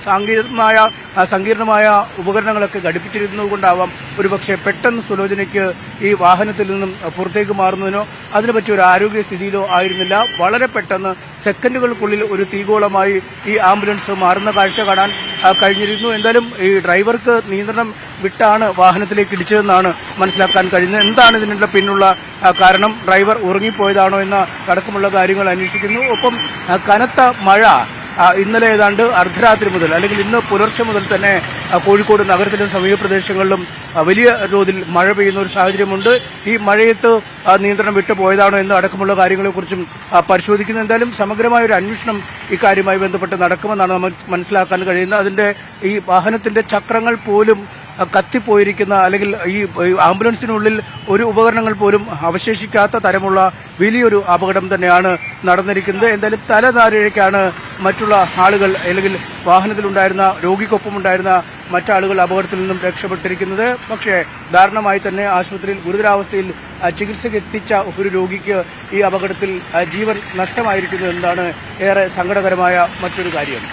സങ്കീർണമായ ഉപകരണങ്ങളൊക്കെ ഘടിപ്പിച്ചിരുന്നതുകൊണ്ടാവാം ഒരുപക്ഷെ പെട്ടെന്ന് സുലോചനയ്ക്ക് ഈ വാഹനത്തിൽ നിന്നും പുറത്തേക്ക് മാറുന്നതിനോ അതിനെ പറ്റിയ ഒരു ആരോഗ്യസ്ഥിതിയിലോ ആയിരുന്നില്ല. വളരെ പെട്ടെന്ന് സെക്കൻഡുകൾക്കുള്ളിൽ ഒരു തീഗോളമായി ഈ ആംബുലൻസ് മാറുന്ന കാഴ്ച കാണാൻ കഴിഞ്ഞിരുന്നു. എന്തായാലും ഈ ഡ്രൈവർക്ക് നിയന്ത്രണം വിട്ടാണ് വാഹനത്തിലേക്ക് ഇടിച്ചതെന്നാണ് മനസ്സിലാക്കാൻ കഴിയുന്നത്. എന്താണ് ഇതിനുള്ള പിന്നുള്ള കാരണം, ഡ്രൈവർ ഉറങ്ങിപ്പോയതാണോ എന്ന അടക്കമുള്ള കാര്യങ്ങൾ അന്വേഷിക്കുന്നു. ഒപ്പം കനത്ത മഴ ഇന്നലെ ഏതാണ്ട് അർദ്ധരാത്രി മുതൽ അല്ലെങ്കിൽ ഇന്ന് പുലർച്ചെ മുതൽ തന്നെ കോഴിക്കോട് നഗരത്തിലും സമീപ പ്രദേശങ്ങളിലും വലിയ തോതിൽ മഴ പെയ്യുന്ന ഒരു സാഹചര്യമുണ്ട്. ഈ മഴയത്ത് നിയന്ത്രണം വിട്ടു പോയതാണോ എന്ന് അടക്കമുള്ള കാര്യങ്ങളെക്കുറിച്ചും പരിശോധിക്കുന്നു. എന്തായാലും സമഗ്രമായ ഒരു അന്വേഷണം ഇക്കാര്യവുമായി ബന്ധപ്പെട്ട് നടക്കുമെന്നാണ് നമുക്ക് മനസ്സിലാക്കാൻ കഴിയുന്നത്. അതിന്റെ ഈ വാഹനത്തിന്റെ ചക്രങ്ങൾ പോലും കത്തിപ്പോയിരിക്കുന്ന അല്ലെങ്കിൽ ഈ ആംബുലൻസിനുള്ളിൽ ഒരു ഉപകരണങ്ങൾ പോലും അവശേഷിക്കാത്ത തരമുള്ള വലിയൊരു അപകടം തന്നെയാണ് നടന്നിരിക്കുന്നത്. എന്തായാലും തലനാരിഴയ്ക്കാണ് മറ്റുള്ള ആളുകൾ അല്ലെങ്കിൽ വാഹനത്തിലുണ്ടായിരുന്ന രോഗിക്കൊപ്പമുണ്ടായിരുന്ന മറ്റാളുകൾ അപകടത്തിൽ നിന്നും രക്ഷപ്പെട്ടിരിക്കുന്നത്. പക്ഷേ ദാരുണമായി തന്നെ ആശുപത്രിയിൽ ഗുരുതരാവസ്ഥയിൽ ചികിത്സയ്ക്ക് എത്തിച്ച ഒരു രോഗിക്ക് ഈ അപകടത്തിൽ ജീവൻ നഷ്ടമായിരിക്കുന്നു എന്നതാണ് ഏറെ സങ്കടകരമായ മറ്റൊരു കാര്യം.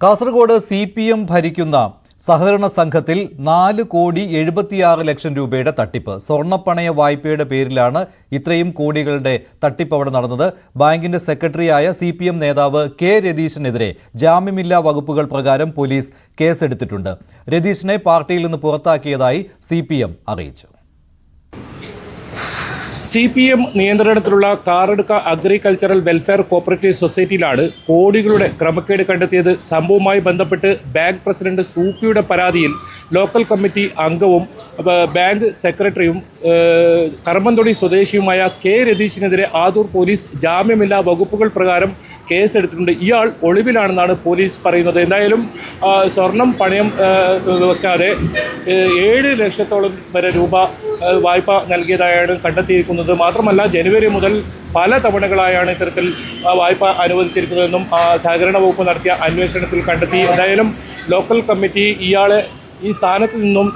കാസർഗോഡ് CPM ഭരിക്കുന്ന സഹകരണ സംഘത്തിൽ 4,76,00,000 രൂപയുടെ തട്ടിപ്പ്. സ്വർണ്ണപ്പണയ വായ്പയുടെ പേരിലാണ് ഇത്രയും കോടികളുടെ തട്ടിപ്പ് അവിടെ നടന്നത്. ബാങ്കിന്റെ സെക്രട്ടറിയായ CPM നേതാവ് K. രതീശനെതിരെ ജാമ്യമില്ലാ വകുപ്പുകൾ പ്രകാരം പോലീസ് കേസെടുത്തിട്ടുണ്ട്. രതീശനെ പാർട്ടിയിൽ നിന്ന് പുറത്താക്കിയതായി CPM അറിയിച്ചു. CPM നിയന്ത്രണത്തിലുള്ള കാറടുക്ക അഗ്രികൾച്ചറൽ വെൽഫെയർ കോപ്പറേറ്റീവ് സൊസൈറ്റിയിലാണ് കോടികളുടെ ക്രമക്കേട് കണ്ടെത്തിയത്. സംഭവവുമായി ബന്ധപ്പെട്ട് ബാങ്ക് പ്രസിഡന്റ് സൂപ്പിയുടെ പരാതിയിൽ ലോക്കൽ കമ്മിറ്റി അംഗവും ബാങ്ക് സെക്രട്ടറിയും കർമ്മന്തൊടി സ്വദേശിയുമായ K. രതീഷിനെതിരെ ആദൂർ പോലീസ് ജാമ്യമില്ലാ വകുപ്പുകൾ പ്രകാരം കേസെടുത്തിട്ടുണ്ട്. ഇയാൾ ഒളിവിലാണെന്നാണ് പോലീസ് പറയുന്നത്. എന്തായാലും സ്വർണം പണയം വെക്കാതെ 7 ലക്ഷത്തോളം വരെ രൂപ വായ്പ നൽകിയതായാണ് കണ്ടെത്തിയിരിക്കുന്നത്. മാത്രമല്ല ജനുവരി മുതൽ പല തവണകളായാണ് ഇത്തരത്തിൽ വായ്പ അനുവദിച്ചിരിക്കുന്നതെന്നും സഹകരണ വകുപ്പ് നടത്തിയ അന്വേഷണത്തിൽ കണ്ടെത്തി. എന്തായാലും ലോക്കൽ കമ്മിറ്റി ഇയാളെ ഈ സ്ഥാനത്ത് നിന്നും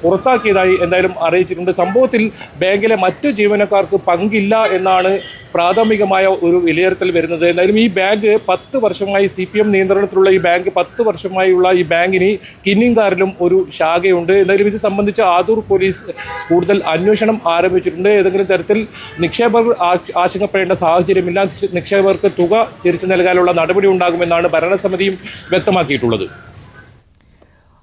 പുറത്താക്കിയതായി എന്തായാലും അറിയിച്ചിട്ടുണ്ട്. സംഭവത്തിൽ ബാങ്കിലെ മറ്റു ജീവനക്കാർക്ക് പങ്കില്ല എന്നാണ് പ്രാഥമികമായ ഒരു വിലയിരുത്തൽ വരുന്നത്. എന്തായാലും ഈ ബാങ്ക് 10 വർഷമായി CPM നിയന്ത്രണത്തിലുള്ള ഈ ബാങ്ക് 10 വർഷമായുള്ള ഈ ബാങ്കിന് കിന്നിങ്കാറിലും ഒരു ശാഖയുണ്ട്. എന്തായാലും ഇത് സംബന്ധിച്ച് ആദൂർ പോലീസ് കൂടുതൽ അന്വേഷണം ആരംഭിച്ചിട്ടുണ്ട്. ഏതെങ്കിലും തരത്തിൽ നിക്ഷേപകർ ആശങ്കപ്പെടേണ്ട സാഹചര്യമില്ല. നിക്ഷേപകർക്ക് തുക തിരിച്ചു നൽകാനുള്ള നടപടി ഉണ്ടാകുമെന്നാണ് ഭരണസമിതിയും വ്യക്തമാക്കിയിട്ടുള്ളത്.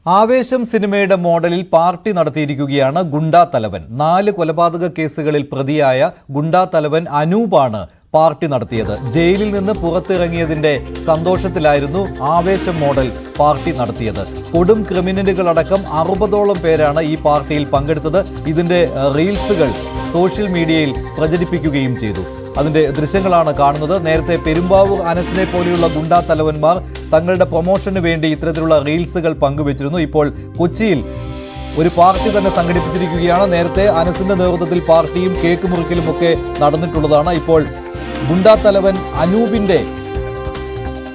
ആവേശം സിനിമയുടെ മോഡലിൽ പാർട്ടി നടത്തിയിരിക്കുകയാണ് ഗുണ്ടാ തലവൻ. 4 കൊലപാതക കേസുകളിൽ പ്രതിയായ ഗുണ്ടാ തലവൻ അനൂപാണ് പാർട്ടി നടത്തിയത്. ജയിലിൽ നിന്ന് പുറത്തിറങ്ങിയതിന്റെ സന്തോഷത്തിലായിരുന്നു ആവേശം മോഡൽ പാർട്ടി നടത്തിയത്. കൊടും ക്രിമിനലുകളടക്കം 60ഓളം പേരാണ് ഈ പാർട്ടിയിൽ പങ്കെടുത്തത്. ഇതിന്റെ റീൽസുകൾ സോഷ്യൽ മീഡിയയിൽ പ്രചരിപ്പിക്കുകയും ചെയ്തു. അതിന്റെ ദൃശ്യങ്ങളാണ് കാണുന്നത്. നേരത്തെ പെരുമ്പാവൂർ അനസിനെ പോലെയുള്ള ഗുണ്ടാ തലവന്മാർ തങ്ങളുടെ പ്രൊമോഷന് വേണ്ടി ഇത്തരത്തിലുള്ള റീൽസുകൾ പങ്കുവച്ചിരുന്നു. ഇപ്പോൾ കൊച്ചിയിൽ ഒരു പാർട്ടി തന്നെ സംഘടിപ്പിച്ചിരിക്കുകയാണ്. നേരത്തെ അനസിന്റെ നേതൃത്വത്തിൽ പാർട്ടിയും കേക്ക് മുറിക്കലും ഒക്കെ നടന്നിട്ടുള്ളതാണ്. ഇപ്പോൾ ഗുണ്ടാ തലവൻ അനൂപിന്റെ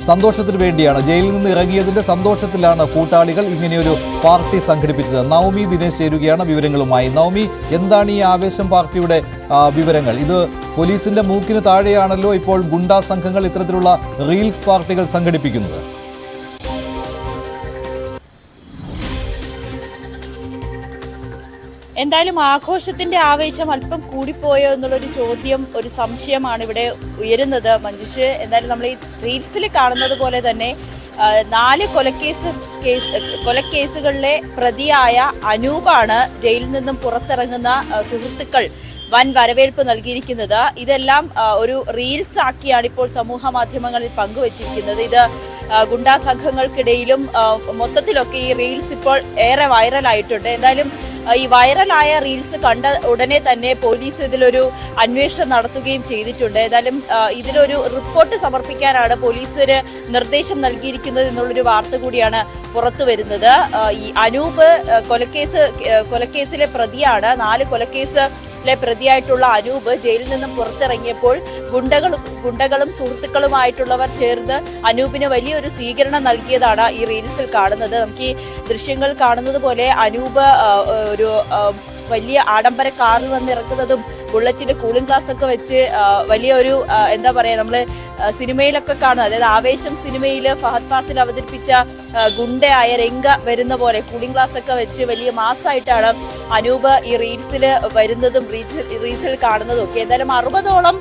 സന്തോഷത്തിന് വേണ്ടിയാണ്, ജയിലിൽ നിന്ന് ഇറങ്ങിയതിന്റെ സന്തോഷത്തിലാണ് കൂട്ടാളികൾ ഇങ്ങനെയൊരു പാർട്ടി സംഘടിപ്പിച്ചത്. നവമി ദിനേശ് ചേരുകയാണ് വിവരങ്ങളുമായി. നവമി, എന്താണ് ഈ ആവേശം പാർട്ടിയുടെ വിവരങ്ങൾ? ഇത് പോലീസിന്റെ മൂക്കിന് താഴെയാണല്ലോ ഇപ്പോൾ ഗുണ്ടാ സംഘങ്ങൾ ഇത്തരത്തിലുള്ള റീൽസ് പാർട്ടികൾ സംഘടിപ്പിക്കുന്നത്. എന്തായാലും ആഘോഷത്തിന്റെ ആവേശം അല്പം കൂടിപ്പോയോ എന്നുള്ളൊരു ചോദ്യം, ഒരു സംശയമാണ് ഇവിടെ ഉയരുന്നത്. മഞ്ജുഷ്, എന്തായാലും നമ്മൾ ഈ റീൽസിൽ കാണുന്നത് പോലെ തന്നെ 4 കൊലക്കേസുകളിലെ പ്രതിയായ അനൂപാണ് ജയിലിൽ നിന്നും പുറത്തിറങ്ങുന്ന സുഹൃത്തുക്കൾ വൻ വരവേൽപ്പ് നൽകിയിരിക്കുന്നത്. ഇതെല്ലാം ഒരു റീൽസ് ആക്കിയാണ് ഇപ്പോൾ സമൂഹ മാധ്യമങ്ങളിൽ പങ്കുവച്ചിരിക്കുന്നത്. ഇത് ഗുണ്ടാ സംഘങ്ങൾക്കിടയിലും മൊത്തത്തിലൊക്കെ ഈ റീൽസ് ഇപ്പോൾ ഏറെ വൈറലായിട്ടുണ്ട്. എന്തായാലും ഈ വൈറലായ റീൽസ് കണ്ട ഉടനെ തന്നെ പോലീസ് ഇതിലൊരു അന്വേഷണം നടത്തുകയും ചെയ്തിട്ടുണ്ട്. ഏതായാലും ഇതിലൊരു റിപ്പോർട്ട് സമർപ്പിക്കാനാണ് പോലീസിന് നിർദ്ദേശം നൽകിയിരിക്കുന്നത് എന്നുള്ളൊരു വാർത്ത കൂടിയാണ് പുറത്തു വരുന്നത്. ഈ അനൂപ് കൊലക്കേസിലെ പ്രതിയാണ്. 4 കൊലക്കേസിലെ പ്രതിയായിട്ടുള്ള അനൂപ് ജയിലിൽ നിന്നും പുറത്തിറങ്ങിയപ്പോൾ ഗുണ്ടകളും സുഹൃത്തുക്കളുമായിട്ടുള്ളവർ ചേർന്ന് അനൂപിന് വലിയൊരു സ്വീകരണം നൽകിയതാണ് ഈ റീൽസിൽ കാണുന്നത്. നമുക്ക് ഈ ദൃശ്യങ്ങൾ കാണുന്നത് പോലെ അനൂപ് ഒരു വലിയ ആഡംബര കാറിൽ വന്ന് ഇറക്കുന്നതും ബുള്ളറ്റിന്റെ കൂളിംഗ് ഗ്ലാസ് ഒക്കെ വെച്ച് വലിയൊരു എന്താ പറയാ, നമ്മള് സിനിമയിലൊക്കെ കാണുന്നത്, അതായത് ആവേശം സിനിമയിൽ ഫഹദ് ഫാസിൽ അവതരിപ്പിച്ച ഗുണ്ടയായ രംഗ വരുന്ന പോലെ കൂളിംഗ് ഗ്ലാസ് ഒക്കെ വെച്ച് വലിയ മാസമായിട്ടാണ് അനൂപ് ഈ റീൽസിൽ വരുന്നതും റീൽസിൽ കാണുന്നതും ഒക്കെ. എന്തായാലും 60ഓളം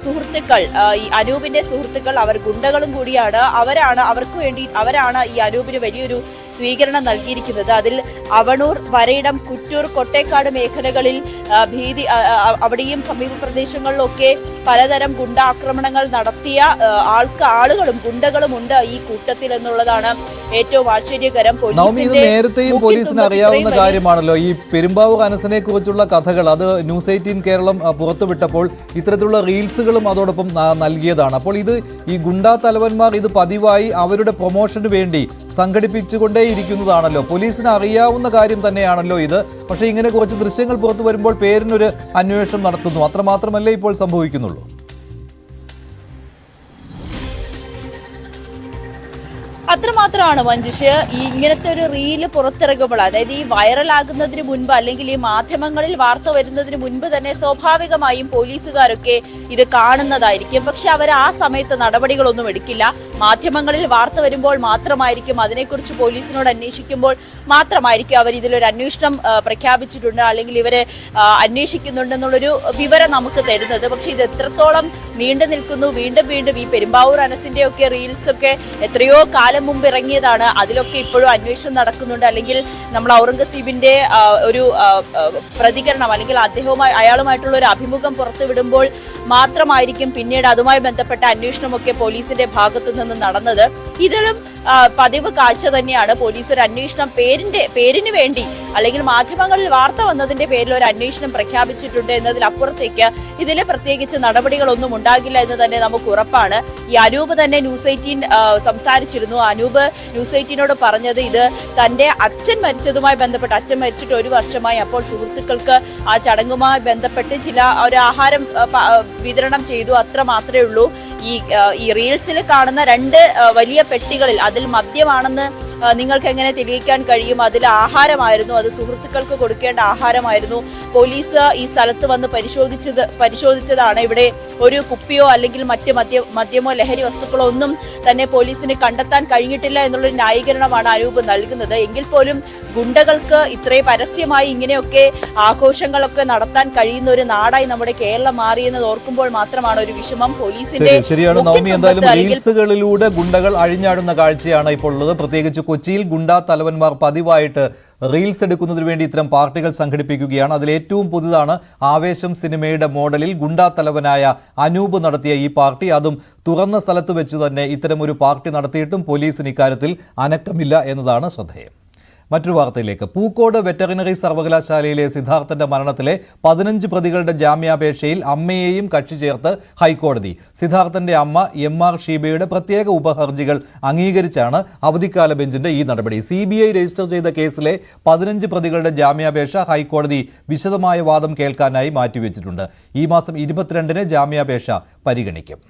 സുഹൃത്തുക്കൾ, ഈ അനൂപിന്റെ സുഹൃത്തുക്കൾ, അവർ ഗുണ്ടകളും കൂടിയാണ്. അവരാണ് ഈ അനൂപിന് വലിയൊരു സ്വീകരണം നൽകിയിരിക്കുന്നത്. അതിൽ അവണൂർ, വരയിടം, കുറ്റൂർ, കൊട്ടേക്കാട് മേഖലകളിൽ അവിടെയും സമീപ പ്രദേശങ്ങളിലൊക്കെ പലതരം ഗുണ്ടാക്രമണങ്ങൾ നടത്തിയ ആളുകളും ഗുണ്ടകളും ഉണ്ട് ഈ കൂട്ടത്തിൽ എന്നുള്ളതാണ് ഏറ്റവും ആശ്ചര്യകരം. നേരത്തെയും പോലീസിന് അറിയാവുന്ന കാര്യമാണല്ലോ ഈ പെരുമ്പാവൂർ അനസിനെ കുറിച്ചുള്ള കഥകൾ. അത് ന്യൂസ് 18 കേരളം പുറത്തുവിട്ടപ്പോൾ ഇത്തരത്തിലുള്ള റീൽസുകളും അതോടൊപ്പം നൽകിയതാണ്. അപ്പോൾ ഇത് ഈ ഗുണ്ടാ തലവന്മാർ ഇത് പതിവായി അവരുടെ പ്രൊമോഷന് വേണ്ടി സംഘടിപ്പിച്ചുകൊണ്ടേയിരിക്കുന്നതാണല്ലോ. പോലീസിന് അറിയാവുന്ന കാര്യം തന്നെയാണല്ലോ ഇത്. പക്ഷേ ഇങ്ങനെ കുറച്ച് ദൃശ്യങ്ങൾ പുറത്തു വരുമ്പോൾ പേരിനൊരു അന്വേഷണം നടത്തുന്നു, അത്രമാത്രമല്ലേ ഇപ്പോൾ സംഭവിക്കുന്നുള്ളൂ. അത്രമാത്രമാണ് മഞ്ജുഷ്. ഈ ഇങ്ങനത്തെ ഒരു റീല് പുറത്തിറങ്ങുമ്പോൾ, അതായത് ഈ വൈറലാകുന്നതിന് മുൻപ് അല്ലെങ്കിൽ ഈ മാധ്യമങ്ങളിൽ വാർത്ത വരുന്നതിന് മുൻപ് തന്നെ സ്വാഭാവികമായും പോലീസുകാരൊക്കെ ഇത് കാണുന്നതായിരിക്കും. പക്ഷെ അവർ ആ സമയത്ത് നടപടികളൊന്നും എടുക്കില്ല. മാധ്യമങ്ങളിൽ വാർത്ത വരുമ്പോൾ മാത്രമായിരിക്കും, അതിനെക്കുറിച്ച് പോലീസിനോട് അന്വേഷിക്കുമ്പോൾ മാത്രമായിരിക്കും അവർ ഇതിലൊരു അന്വേഷണം പ്രഖ്യാപിച്ചിട്ടുണ്ട് അല്ലെങ്കിൽ ഇവരെ അന്വേഷിക്കുന്നുണ്ടെന്നുള്ളൊരു വിവരം നമുക്ക് തരുന്നത്. പക്ഷെ ഇത് എത്രത്തോളം നീണ്ടു നിൽക്കുന്നു, വീണ്ടും ഈ പെരുമ്പാവൂർ അനസിന്റെ ഒക്കെ റീൽസ് ഒക്കെ എത്രയോ കാലം മുമ്പ് ഇറങ്ങിയ തുടങ്ങിയതാണ്. അതിലൊക്കെ ഇപ്പോഴും അന്വേഷണം നടക്കുന്നുണ്ട്. അല്ലെങ്കിൽ നമ്മൾ ഔറംഗസീബിന്റെ ഒരു പ്രതികരണം അല്ലെങ്കിൽ അയാളുമായിട്ടുള്ള ഒരു അഭിമുഖം പുറത്തുവിടുമ്പോൾ മാത്രമായിരിക്കും പിന്നീട് അതുമായി ബന്ധപ്പെട്ട അന്വേഷണമൊക്കെ പോലീസിന്റെ ഭാഗത്തു നിന്ന് നടന്നത്. ഇതിലും പതിവ് കാഴ്ച തന്നെയാണ്. പോലീസ് ഒരു അന്വേഷണം പേരിന് വേണ്ടി അല്ലെങ്കിൽ മാധ്യമങ്ങളിൽ വാർത്ത വന്നതിന്റെ പേരിൽ ഒരു അന്വേഷണം പ്രഖ്യാപിച്ചിട്ടുണ്ട് എന്നതിലപ്പുറത്തേക്ക് ഇതിൽ പ്രത്യേകിച്ച് നടപടികളൊന്നും ഉണ്ടാകില്ല എന്ന് തന്നെ നമുക്ക് ഉറപ്പാണ്. ഈ അനൂപ് തന്നെ ന്യൂസ് 18 സംസാരിച്ചിരുന്നു. അനൂപ് ന്യൂസ് 18നോട് പറഞ്ഞത് ഇത് തന്റെ അച്ഛൻ മരിച്ചതുമായി ബന്ധപ്പെട്ട്, അച്ഛൻ മരിച്ചിട്ട് 1 വർഷമായി, അപ്പോൾ സുഹൃത്തുക്കൾക്ക് ആ ചടങ്ങുമായി ബന്ധപ്പെട്ട് ഒരു ആഹാരം വിതരണം ചെയ്തു, അത്ര മാത്രമേ ഉള്ളൂ. ഈ റീൽസിൽ കാണുന്ന 2 വലിയ പെട്ടികളിൽ അതിൽ മദ്യമാണെന്ന് നിങ്ങൾക്ക് എങ്ങനെ തെളിയിക്കാൻ കഴിയും? അതിൽ ആഹാരമായിരുന്നു, അത് സുഹൃത്തുക്കൾക്ക് കൊടുക്കേണ്ട ആഹാരമായിരുന്നു. പോലീസ് ഈ സ്ഥലത്ത് വന്ന് പരിശോധിച്ചതാണ്. ഇവിടെ ഒരു കുപ്പിയോ അല്ലെങ്കിൽ മദ്യമോ ലഹരി വസ്തുക്കളോ ഒന്നും തന്നെ പോലീസിന് കണ്ടെത്താൻ കഴിഞ്ഞിട്ടില്ല എന്നുള്ളൊരു ന്യായീകരണമാണ് അനൂപ് നൽകുന്നത്. എങ്കിൽ പോലും ഗുണ്ടകൾക്ക് ഇത്രയും പരസ്യമായി ഇങ്ങനെയൊക്കെ ആഘോഷങ്ങളൊക്കെ നടത്താൻ കഴിയുന്ന ഒരു നാടായി നമ്മുടെ കേരളം മാറിയെന്ന് ഓർക്കുമ്പോൾ മാത്രമാണ് ഒരു വിഷമം. പോലീസിന്റെ റീൽസുകളിലൂടെ ഗുണ്ടകൾ അഴിഞ്ഞാടുന്ന കാഴ്ചയാണ് ഇപ്പോൾ ഉള്ളത്. പ്രത്യേകിച്ച് കൊച്ചിയിൽ ഗുണ്ടാ തലവന്മാർ പതിവായിട്ട് റീൽസ് എടുക്കുന്നതിന് വേണ്ടി ഇത്തരം പാർട്ടികൾ സംഘടിപ്പിക്കുകയാണ്. അതിലേറ്റവും പുതുതാണ് ആവേശം സിനിമയുടെ മോഡലിൽ ഗുണ്ടാ തലവനായ അനൂപ് നടത്തിയ ഈ പാർട്ടി. അതും തുറന്ന സ്ഥലത്ത് വെച്ച് തന്നെ ഇത്തരമൊരു പാർട്ടി നടത്തിയിട്ടും പോലീസിന് ഇക്കാര്യത്തിൽ അനക്കമില്ല എന്നതാണ് ശ്രദ്ധേയം. മറ്റൊരു വാർത്തയിലേക്ക്. പൂക്കോട് വെറ്ററിനറി സർവകലാശാലയിലെ സിദ്ധാർത്ഥന്റെ മരണത്തിലെ 15 പ്രതികളുടെ ജാമ്യാപേക്ഷയിൽ അമ്മയെയും കക്ഷി ചേർത്ത് ഹൈക്കോടതി. സിദ്ധാർത്ഥന്റെ അമ്മ MR ഷീബയുടെ പ്രത്യേക ഉപഹർജികൾ അംഗീകരിച്ചാണ് അവധിക്കാല ബെഞ്ചിന്റെ ഈ നടപടി. CBI രജിസ്റ്റർ ചെയ്ത കേസിലെ 15 പ്രതികളുടെ ജാമ്യാപേക്ഷ ഹൈക്കോടതി വിശദമായ വാദം കേൾക്കാനായി മാറ്റിവെച്ചിട്ടുണ്ട്. ഈ മാസം 22-ന് ജാമ്യാപേക്ഷ പരിഗണിക്കും.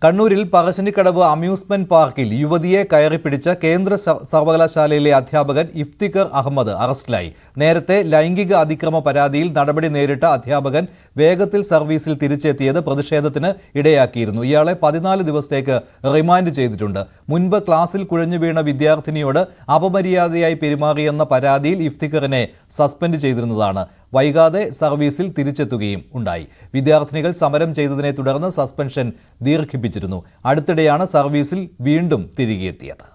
കണ്ണൂരിൽ പറശ്ശിനിക്കടവ് അമ്യൂസ്മെന്റ് പാർക്കിൽ യുവതിയെ കയറിപ്പിടിച്ച കേന്ദ്ര സർവകലാശാലയിലെ അധ്യാപകൻ ഇഫ്തിഖർ അഹമ്മദ് അറസ്റ്റിലായി. നേരത്തെ ലൈംഗിക അതിക്രമ പരാതിയിൽ നടപടി നേരിട്ട അധ്യാപകൻ വേഗത്തിൽ സർവീസിൽ തിരിച്ചെത്തിയത് പ്രതിഷേധത്തിന് ഇടയാക്കിയിരുന്നു. ഇയാളെ 14 ദിവസത്തേക്ക് റിമാൻഡ് ചെയ്തിട്ടുണ്ട്. മുൻപ് ക്ലാസിൽ കുഴഞ്ഞു വീണ വിദ്യാർത്ഥിനിയോട് അപമര്യാദയായി പെരുമാറിയെന്ന പരാതിയിൽ ഇഫ്തിഖറിനെ സസ്പെൻഡ് ചെയ്തിരുന്നതാണ്. വൈകാതെ സർവീസിൽ തിരിച്ചെത്തുകയും ഉണ്ടായി. വിദ്യാർത്ഥിനികൾ സമരം ചെയ്തതിനെ തുടർന്ന് സസ്പെൻഷൻ ദീർഘിപ്പിച്ചിരുന്നു. അടുത്തിടെയാണ് സർവീസിൽ വീണ്ടും തിരികെ എത്തിയത്.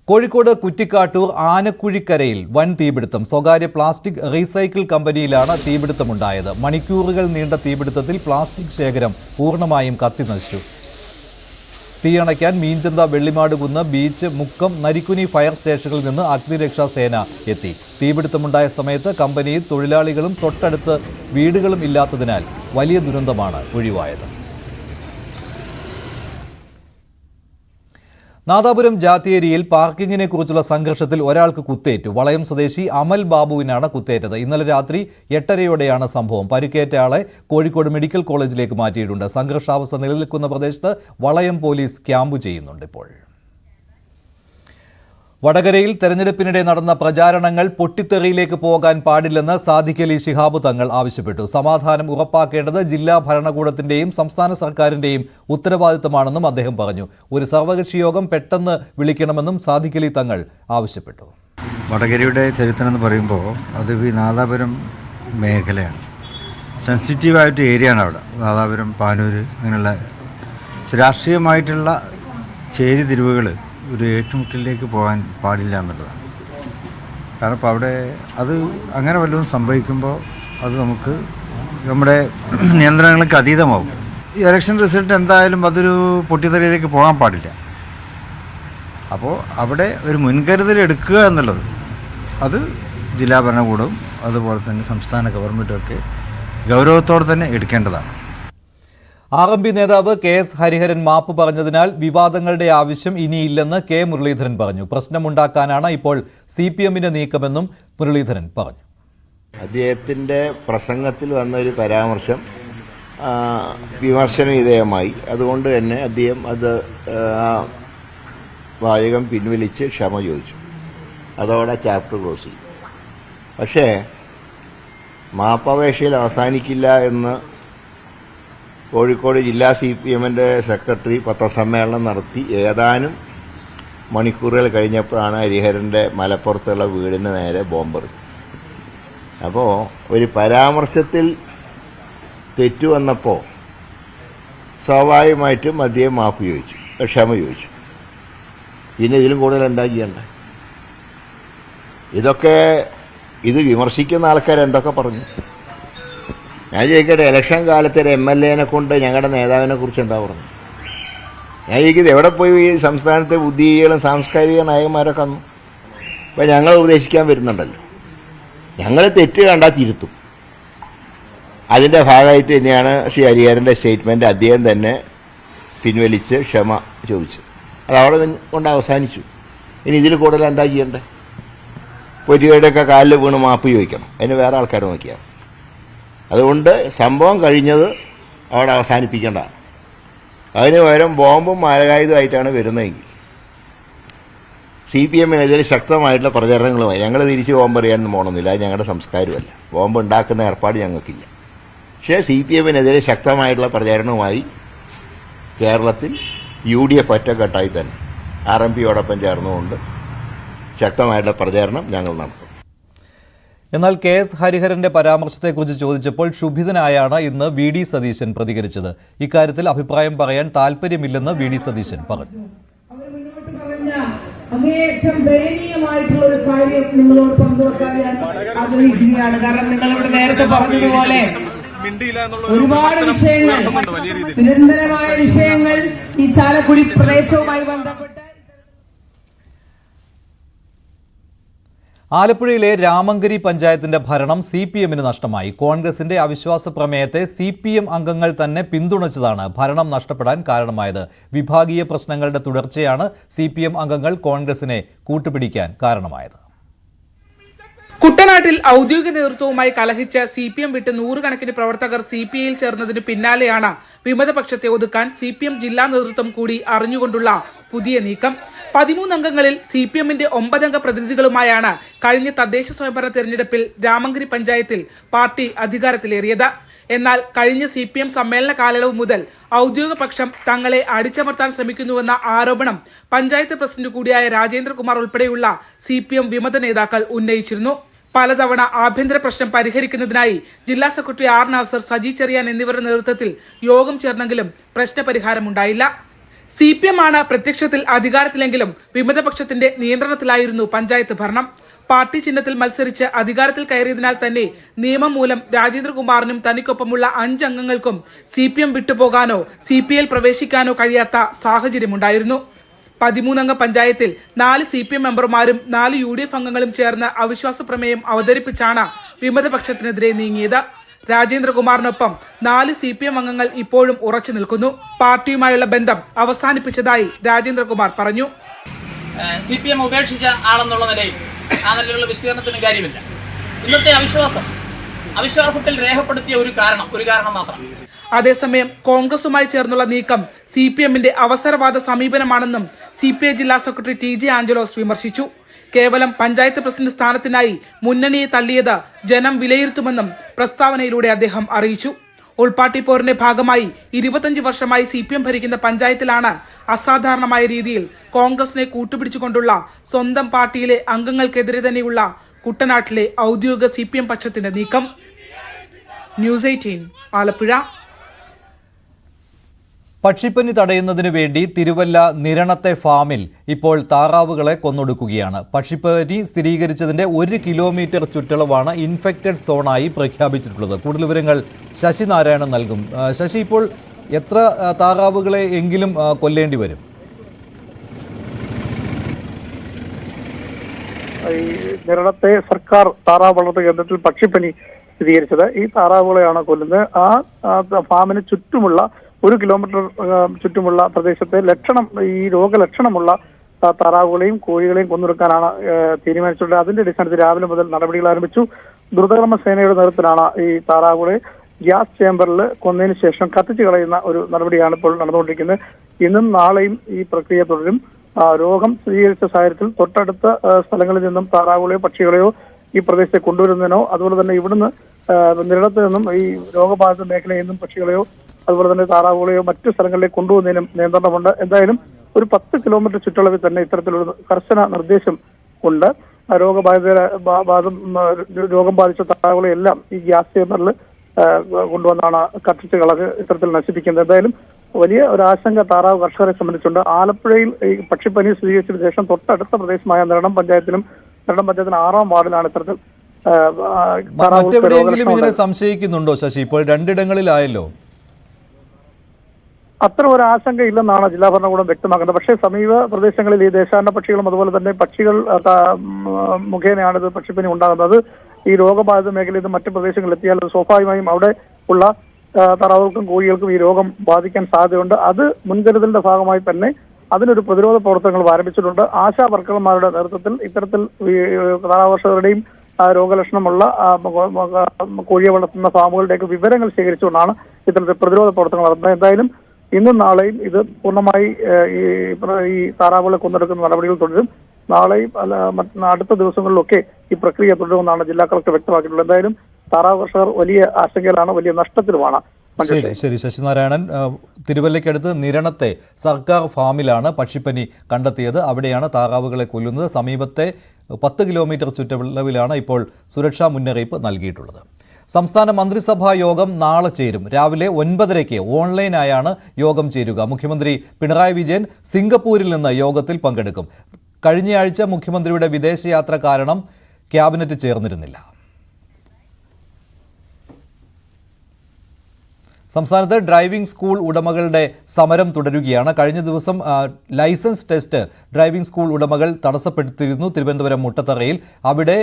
കോഴിക്കോട് കുറ്റിക്കാട്ടൂർ ആനക്കുഴിക്കരയിൽ വൻ തീപിടുത്തം. സ്വകാര്യ പ്ലാസ്റ്റിക് റീസൈക്കിൾ കമ്പനിയിലാണ് തീപിടുത്തമുണ്ടായത്. മണിക്കൂറുകൾ നീണ്ട തീപിടുത്തത്തിൽ പ്ലാസ്റ്റിക് ശേഖരം പൂർണ്ണമായും കത്തിനശിച്ചു. തീയണയ്ക്കാൻ മീഞ്ചന്ത, വെള്ളിമാടുകുന്ന്, ബീച്ച്, മുക്കം, നരിക്കുനി ഫയർ സ്റ്റേഷനുകളിൽ നിന്ന് അഗ്നിരക്ഷാ സേന എത്തി. തീപിടുത്തമുണ്ടായ സമയത്ത് കമ്പനിയിൽ തൊഴിലാളികളും തൊട്ടടുത്ത് വീടുകളും ഇല്ലാത്തതിനാൽ വലിയ ദുരന്തമാണ് ഒഴിവായത്. നാദാപുരം ജാത്തിയേരിയിൽ പാർക്കിങ്ങിനെ കുറിച്ചുള്ള സംഘർഷത്തിൽ ഒരാൾക്ക് കുത്തേറ്റു. വളയം സ്വദേശി അമൽ ബാബുവിനാണ് കുത്തേറ്റത്. ഇന്നലെ രാത്രി 8:30യോടെയാണ് സംഭവം. പരിക്കേറ്റ ആളെ കോഴിക്കോട് മെഡിക്കൽ കോളേജിലേക്ക് മാറ്റിയിട്ടുണ്ട്. സംഘർഷാവസ്ഥ നിലനിൽക്കുന്ന പ്രദേശത്ത് വളയം പോലീസ് ക്യാമ്പ് ചെയ്യുന്നുണ്ട്. ഇപ്പോൾ വടകരയിൽ തെരഞ്ഞെടുപ്പിനിടെ നടന്ന പ്രചാരണങ്ങൾ പൊട്ടിത്തെറിയിലേക്ക് പോകാൻ പാടില്ലെന്ന് സാദിഖ് അലി ശിഹാബ് തങ്ങൾ ആവശ്യപ്പെട്ടു. സമാധാനം ഉറപ്പാക്കേണ്ടത് ജില്ലാ ഭരണകൂടത്തിന്റെയും സംസ്ഥാന സർക്കാരിന്റെയും ഉത്തരവാദിത്തമാണെന്നും അദ്ദേഹം പറഞ്ഞു. ഒരു സർവകക്ഷി യോഗം പെട്ടെന്ന് വിളിക്കണമെന്നും സാദിഖ് അലി തങ്ങൾ ആവശ്യപ്പെട്ടു. വടകരയുടെ ചരിത്രം എന്ന് പറയുമ്പോൾ അത് ഈ നാദാപുരം മേഖലയാണ്. സെൻസിറ്റീവായിട്ട് ഏരിയയാണ് അവിടെ. നാദാപുരം, പാനൂർ, അങ്ങനെയുള്ള രാഷ്ട്രീയമായിട്ടുള്ള ചേരിതിരിവുകൾ ഒരു ഏറ്റുമുട്ടലിലേക്ക് പോകാൻ പാടില്ല എന്നുള്ളതാണ്. കാരണം ഇപ്പോൾ അവിടെ അത് അങ്ങനെ വല്ലതും സംഭവിക്കുമ്പോൾ അത് നമ്മുടെ നിയന്ത്രണങ്ങൾക്ക് അതീതമാവും. ഈ ഇലക്ഷൻ റിസൾട്ട് എന്തായാലും അതൊരു പൊട്ടിത്തെറിയിലേക്ക് പോകാൻ പാടില്ല. അപ്പോൾ അവിടെ ഒരു മുൻകരുതൽ എടുക്കുക എന്നുള്ളത് അത് ജില്ലാ ഭരണകൂടവും അതുപോലെ തന്നെ സംസ്ഥാന ഗവൺമെൻറ്റുമൊക്കെ ഗൗരവത്തോടെ തന്നെ എടുക്കേണ്ടതാണ്. RMP നേതാവ് KS ഹരിഹരൻ മാപ്പ് പറഞ്ഞതിനാൽ വിവാദങ്ങളുടെ ആവശ്യം ഇനിയില്ലെന്ന് K മുരളീധരൻ പറഞ്ഞു. പ്രശ്നമുണ്ടാക്കാനാണ് ഇപ്പോൾ CPMന്റെ നീക്കമെന്നും മുരളീധരൻ പറഞ്ഞു. അദ്ദേഹത്തിൻ്റെ പ്രസംഗത്തിൽ വന്നൊരു പരാമർശം വിമർശന വിധേയമായി. അതുകൊണ്ട് തന്നെ അദ്ദേഹം അത് വാചകം പിൻവലിച്ച് ക്ഷമ ചോദിച്ചു. അതോടെ ചാപ്റ്റർ ക്ലോസ് ചെയ്തു. പക്ഷേ മാപ്പപേക്ഷയിൽ അവസാനിക്കില്ല എന്ന് കോഴിക്കോട് ജില്ലാ CPMന്റെ സെക്രട്ടറി പത്രസമ്മേളനം നടത്തി ഏതാനും മണിക്കൂറുകൾ കഴിഞ്ഞപ്പോഴാണ് ഹരിഹരൻ്റെ മലപ്പുറത്തുള്ള വീടിന് നേരെ ബോംബെറിഞ്ഞത്. അപ്പോൾ ഒരു പരാമർശത്തിൽ തെറ്റു വന്നപ്പോൾ സ്വാഭാവികമായിട്ടും അദ്ദേഹം മാപ്പ് ചോദിച്ചു, ക്ഷമ ചോദിച്ചു. പിന്നെ ഇതിലും കൂടുതൽ എന്താ ചെയ്യേണ്ടത്? ഇത് വിമർശിക്കുന്ന ആൾക്കാർ എന്തൊക്കെ പറഞ്ഞു? ഞാൻ ചോദിക്കട്ടെ, ഇലക്ഷൻ കാലത്ത് ഒരു MLA കൊണ്ട് ഞങ്ങളുടെ നേതാവിനെ കുറിച്ച് എന്താ പറഞ്ഞു? ഞാൻ ചോദിക്കുന്നത്, എവിടെ പോയി ഈ സംസ്ഥാനത്തെ ബുദ്ധിജീവികളും സാംസ്കാരിക നായകന്മാരൊക്കെ വന്നു? ഇപ്പം ഞങ്ങൾ ഉപദേശിക്കാൻ വരുന്നുണ്ടല്ലോ. ഞങ്ങൾ തെറ്റ് കണ്ടാൽ തിരുത്തും. അതിൻ്റെ ഭാഗമായിട്ട് തന്നെയാണ് ശ്രീ ഹരിഹരൻ്റെ സ്റ്റേറ്റ്മെൻറ്റ് അദ്ദേഹം തന്നെ പിൻവലിച്ച് ക്ഷമ ചോദിച്ചു. അത് അവിടെ കൊണ്ട് അവസാനിച്ചു. ഇനി ഇതിൽ കൂടുതൽ എന്താ ചെയ്യണ്ടേ? പൊരിയുടെയൊക്കെ കാലിൽ വീണ് മാപ്പ് ചോദിക്കണം. അതിന് വേറെ ആൾക്കാർ നോക്കിയാണ്. അതുകൊണ്ട് സംഭവം കഴിഞ്ഞത് അവിടെ അവസാനിപ്പിക്കേണ്ടതാണ്. അതിന് പകരം ബോംബും മാരകായുധമായിട്ടാണ് വരുന്നതെങ്കിൽ CPM-നെതിരെ ശക്തമായിട്ടുള്ള പ്രചരണങ്ങളുമായി ഞങ്ങൾ തിരിച്ച് ബോംബ് എറിയാനൊന്നും പോകണമെന്നില്ല. അത് ഞങ്ങളുടെ സംസ്കാരമല്ല. ബോംബ് ഉണ്ടാക്കുന്ന ഏർപ്പാട് ഞങ്ങൾക്കില്ല. പക്ഷേ CPM-നെതിരെ ശക്തമായിട്ടുള്ള പ്രചാരണവുമായി കേരളത്തിൽ UDF ഒറ്റക്കെട്ടായി തന്നെ RMPയോടൊപ്പം ചേർന്നുകൊണ്ട് ശക്തമായിട്ടുള്ള പ്രചാരണം ഞങ്ങൾ നടത്തും. എന്നാൽ KS ഹരിഹരന്റെ പരാമർശത്തെക്കുറിച്ച് ചോദിച്ചപ്പോൾ ക്ഷുഭിതനായാണ് ഇന്ന് VD സതീശൻ പ്രതികരിച്ചത്. ഇക്കാര്യത്തിൽ അഭിപ്രായം പറയാൻ താല്പര്യമില്ലെന്ന് VD സതീശൻ പറഞ്ഞു. അങ്ങേയറ്റം ദയനീയമായിട്ടുള്ള ഒരു കാര്യം നിങ്ങളോട് പങ്കുവെക്കാൻ ഞാൻ ആഗ്രഹിക്കുകയാണ്. കാരണം നിങ്ങളിവിടെ നേരത്തെ പറഞ്ഞതുപോലെ ഒരുപാട് വിഷയങ്ങൾ, നിരന്തരമായ വിഷയങ്ങൾ ഈ ചാലക്കുടി പ്രദേശവുമായി ബന്ധപ്പെട്ട്. ആലപ്പുഴയിലെ രാമങ്കരി പഞ്ചായത്തിന്റെ ഭരണം CPM-ന് നഷ്ടമായി. കോൺഗ്രസിന്റെ അവിശ്വാസ പ്രമേയത്തെ CPM അംഗങ്ങൾ തന്നെ പിന്തുണച്ചതാണ് ഭരണം നഷ്ടപ്പെടാൻ കാരണമായത്. വിഭാഗീയ പ്രശ്നങ്ങളുടെ തുടർച്ചയാണ് CPM അംഗങ്ങൾ കോൺഗ്രസിനെ കൂട്ടുപിടിക്കാൻ കാരണമായത്. കുട്ടനാട്ടിൽ ഔദ്യോഗിക നേതൃത്വവുമായി കലഹിച്ച് CPM വിട്ട് നൂറുകണക്കിന് പ്രവർത്തകർ CPI-യിൽ ചേർന്നതിന് പിന്നാലെയാണ് വിമതപക്ഷത്തെ ഒതുക്കാൻ CPM ജില്ലാ നേതൃത്വം കൂടി അറിഞ്ഞുകൊണ്ടുള്ള പുതിയ നീക്കം. 13 അംഗങ്ങളിൽ CPM-ന്റെ 9 അംഗ പ്രതിനിധികളുമായാണ് കഴിഞ്ഞ തദ്ദേശ സ്വയംഭരണ തെരഞ്ഞെടുപ്പിൽ രാമങ്കരി പഞ്ചായത്തിൽ പാർട്ടി അധികാരത്തിലേറിയത്. എന്നാൽ കഴിഞ്ഞ CPM സമ്മേളന കാലയളവ് മുതൽ ഔദ്യോഗിക പക്ഷം തങ്ങളെ അടിച്ചമർത്താൻ ശ്രമിക്കുന്നുവെന്ന ആരോപണം പഞ്ചായത്ത് പ്രസിഡന്റ് കൂടിയായ രാജേന്ദ്രകുമാർ ഉൾപ്പെടെയുള്ള CPM വിമത നേതാക്കൾ ഉന്നയിച്ചിരുന്നു. പലതവണ ആഭ്യന്തര പ്രശ്നം പരിഹരിക്കുന്നതിനായി ജില്ലാ സെക്രട്ടറി R നാസർ, സജി ചെറിയാൻ എന്നിവരുടെ നേതൃത്വത്തിൽ യോഗം ചേർന്നെങ്കിലും പ്രശ്നപരിഹാരമുണ്ടായില്ല. CPM ആണ് പ്രത്യക്ഷത്തിൽ അധികാരത്തിലെങ്കിലും വിമതപക്ഷത്തിന്റെ നിയന്ത്രണത്തിലായിരുന്നു പഞ്ചായത്ത് ഭരണം. പാർട്ടി ചിഹ്നത്തിൽ മത്സരിച്ച് അധികാരത്തിൽ കയറിയതിനാൽ തന്നെ നിയമം മൂലം രാജേന്ദ്രകുമാറിനും തനിക്കൊപ്പമുള്ള 5 അംഗങ്ങൾക്കും CPM വിട്ടുപോകാനോ CPI-യിൽ പ്രവേശിക്കാനോ കഴിയാത്ത സാഹചര്യമുണ്ടായിരുന്നു. 13 അംഗ പഞ്ചായത്തിൽ 4 CPM മെമ്പർമാരും 4 UDF അംഗങ്ങളും ചേർന്ന് അവിശ്വാസ പ്രമേയം അവതരിപ്പിച്ചാണ് വിമതപക്ഷത്തിനെതിരെ നീങ്ങിയത്. രാജേന്ദ്രകുമാറിനൊപ്പം 4 CPM അംഗങ്ങൾ ഇപ്പോഴും ഉറച്ചു നിൽക്കുന്നു. പാർട്ടിയുമായുള്ള ബന്ധം അവസാനിപ്പിച്ചതായി രാജേന്ദ്രകുമാർ പറഞ്ഞു. CPM ഉപേക്ഷിച്ച ആളെന്നുള്ള നിലയിൽ ആ നിലയിലുള്ള വിശദീകരണത്തിന് കാര്യമില്ല. ഇന്നത്തെ അവിശ്വാസത്തിൽ രേഖപ്പെടുത്തിയ ഒരു കാരണം മാത്രം. അതേസമയം കോൺഗ്രസുമായി ചേർന്നുള്ള നീക്കം CPM-ന്റെ അവസരവാദ സമീപനമാണെന്നും CPI ജില്ലാ സെക്രട്ടറി TJ ആഞ്ചലോസ് വിമർശിച്ചു. കേവലം പഞ്ചായത്ത് പ്രസിഡന്റ് സ്ഥാനത്തിനായി മുന്നണിയെ തള്ളിയത് ജനം വിലയിരുത്തുമെന്നും പ്രസ്താവനയിലൂടെ അദ്ദേഹം അറിയിച്ചു. ഉൾപാർട്ടി പോരിന്റെ ഭാഗമായി 25 വർഷമായി CPM ഭരിക്കുന്ന പഞ്ചായത്തിലാണ് അസാധാരണമായ രീതിയിൽ കോൺഗ്രസിനെ കൂട്ടുപിടിച്ചുകൊണ്ടുള്ള സ്വന്തം പാർട്ടിയിലെ അംഗങ്ങൾക്കെതിരെ തന്നെയുള്ള കുട്ടനാട്ടിലെ ഔദ്യോഗിക CPM പക്ഷത്തിന്റെ നീക്കം. ന്യൂസ് 18 ആലപ്പുഴ. പക്ഷിപ്പനി തടയുന്നതിന് വേണ്ടി തിരുവല്ല നിരണത്തെ ഫാമിൽ ഇപ്പോൾ താറാവുകളെ കൊന്നൊടുക്കുകയാണ്. പക്ഷിപ്പനി സ്ഥിരീകരിച്ചതിന്റെ 1 കിലോമീറ്റർ ചുറ്റളവാണ് ഇൻഫെക്റ്റഡ് സോണായി പ്രഖ്യാപിച്ചിട്ടുള്ളത്. കൂടുതൽ വിവരങ്ങൾ ശശി നാരായണൻ നൽകും. ശശി, ഇപ്പോൾ എത്ര താറാവുകളെ എങ്കിലും കൊല്ലേണ്ടി വരും? ഈ നിരണത്തെ സർക്കാർ താറാവ് വളർത്തൽ കേന്ദ്രത്തിൽ പക്ഷിപ്പനി സ്ഥിരീകരിച്ചത്. ഈ താറാവുകളെയാണ് കൊല്ലുന്നത്. ആ ഫാമിന് ചുറ്റുമുള്ള 1 കിലോമീറ്റർ ചുറ്റുമുള്ള പ്രദേശത്തെ ഈ രോഗലക്ഷണമുള്ള താറാവുകളെയും കോഴികളെയും കൊന്നൊടുക്കാനാണ് തീരുമാനിച്ചിട്ടുള്ളത്. അതിന്റെ അടിസ്ഥാനത്തിൽ രാവിലെ മുതൽ നടപടികൾ ആരംഭിച്ചു. ദ്രുതകർമ്മ സേനയുടെ നേതൃത്വത്തിലാണ് ഈ താറാവുകളെ ഗ്യാസ് ചേംബറിൽ കൊന്നതിന് ശേഷം കത്തിച്ചു കളയുന്ന ഒരു നടപടിയാണ് ഇപ്പോൾ നടന്നുകൊണ്ടിരിക്കുന്നത്. ഇന്നും നാളെയും ഈ പ്രക്രിയ തുടരും. രോഗം സ്ഥിരീകരിച്ച സാഹചര്യത്തിൽ തൊട്ടടുത്ത സ്ഥലങ്ങളിൽ നിന്നും താറാവുകളെയോ പക്ഷികളെയോ ഈ പ്രദേശത്തെ കൊണ്ടുവരുന്നതിനോ അതുപോലെ തന്നെ ഇവിടുന്ന് നിരണത്തിൽ നിന്നും ഈ രോഗബാധിത മേഖലയിൽ നിന്നും പക്ഷികളെയോ അതുപോലെ തന്നെ താറാവുകളെയോ മറ്റു സ്ഥലങ്ങളിലേക്ക് കൊണ്ടുപോകുന്നതിനും നിയന്ത്രണമുണ്ട്. എന്തായാലും ഒരു 10 കിലോമീറ്റർ ചുറ്റളവിൽ തന്നെ ഇത്തരത്തിലൊരു കർശന നിർദ്ദേശം ഉണ്ട്. രോഗം ബാധിച്ച താറാവുകളെയെല്ലാം ഈ ഗ്യാസ് ചേമ്പറിൽ കൊണ്ടുവന്നാണ് കത്തിച്ച് കളഞ്ഞ് ഇത്തരത്തിൽ നശിപ്പിക്കുന്നത്. എന്തായാലും വലിയ ഒരു ആശങ്ക താറാവ് കർഷകരെ സംബന്ധിച്ചുണ്ട്. ആലപ്പുഴയിൽ ഈ പക്ഷിപ്പനി സ്ഥിരീകരിച്ചതിന് ശേഷം തൊട്ടടുത്ത പ്രദേശമായ നെരണം പഞ്ചായത്തിന് 6ാം വാർഡിലാണ് ഇത്തരത്തിൽ മറ്റെവിടെയെങ്കിലും ഇതിനെ സംശയിക്കുന്നുണ്ടോ ശശി? ഇപ്പോൾ 2 ഇടങ്ങളിലായല്ലോ. അത്തരം ഒരു ആശങ്ക ഇല്ലെന്നാണ് ജില്ലാ ഭരണകൂടം വ്യക്തമാക്കുന്നത്. പക്ഷേ സമീപ പ്രദേശങ്ങളിൽ ഈ ദേശാടന പക്ഷികളും അതുപോലെ തന്നെ പക്ഷികൾ മുഖേനയാണ് ഇത് പക്ഷിപ്പനി ഉണ്ടാകുന്നത്. ഈ രോഗബാധിത മേഖലയിൽ നിന്ന് മറ്റു പ്രദേശങ്ങളിൽ എത്തിയാൽ സ്വാഭാവികമായും അവിടെ ഉള്ള താറാവുകൾക്കും കോഴികൾക്കും ഈ രോഗം ബാധിക്കാൻ സാധ്യതയുണ്ട്. അത് മുൻകരുതലിന്റെ ഭാഗമായി തന്നെ അതിനൊരു പ്രതിരോധ പ്രവർത്തനങ്ങൾ ആരംഭിച്ചിട്ടുണ്ട്. ആശാ വർക്കർമാരുടെ നേതൃത്വത്തിൽ ഇത്തരത്തിൽ താറാവ് കർഷകരുടെയും രോഗലക്ഷണമുള്ള കോഴിയെ വളർത്തുന്ന ഫാമുകളുടെയൊക്കെ വിവരങ്ങൾ ശേഖരിച്ചുകൊണ്ടാണ് ഇത്തരത്തിൽ പ്രതിരോധ പ്രവർത്തനങ്ങൾ നടത്തുന്നത്. എന്തായാലും ഇന്നും നാളെയും ഇത് പൂർണ്ണമായി ഈ താറാവുകളെ കൊന്നെടുക്കുന്ന നടപടികൾ തുടരും. നാളെയും അടുത്ത ദിവസങ്ങളിലൊക്കെ ഈ പ്രക്രിയ തുടരുമെന്നാണ് ജില്ലാ കളക്ടർ വ്യക്തമാക്കിയിട്ടുള്ളത്. എന്തായാലും താറാവ് കർഷകർ വലിയ ആശങ്കയിലാണ്, വലിയ നഷ്ടത്തിലുമാണ്. ശരി ശശിനാരായണൻ, തിരുവല്ലയ്ക്കടുത്ത് നിരണത്തെ സർക്കാർ ഫാമിലാണ് പക്ഷിപ്പനി കണ്ടെത്തിയത്. അവിടെയാണ് താറാവുകളെ കൊല്ലുന്നത്. സമീപത്തെ 10 കിലോമീറ്റർ ചുറ്റളവിലാണ് ഇപ്പോൾ സുരക്ഷാ മുന്നറിയിപ്പ് നൽകിയിട്ടുള്ളത്. സംസ്ഥാന മന്ത്രിസഭാ യോഗം നാളെ ചേരും. രാവിലെ 9:30 ഓൺലൈനായാണ് യോഗം ചേരുക. മുഖ്യമന്ത്രി പിണറായി വിജയൻ സിംഗപ്പൂരിൽ നിന്ന് യോഗത്തിൽ പങ്കെടുക്കും. കഴിഞ്ഞയാഴ്ച മുഖ്യമന്ത്രിയുടെ വിദേശയാത്ര കാരണം ക്യാബിനറ്റ് ചേർന്നിരുന്നില്ല. സംസ്ഥാനത്ത് ഡ്രൈവിംഗ് സ്കൂൾ ഉടമകളുടെ സമരം തുടരുകയാണ്. കഴിഞ്ഞ ദിവസം ലൈസൻസ് ടെസ്റ്റ് ഡ്രൈവിംഗ് സ്കൂൾ ഉടമകൾ തടസ്സപ്പെടുത്തിയിരുന്നു തിരുവനന്തപുരം മുട്ടത്തറയിൽ. അവിടെ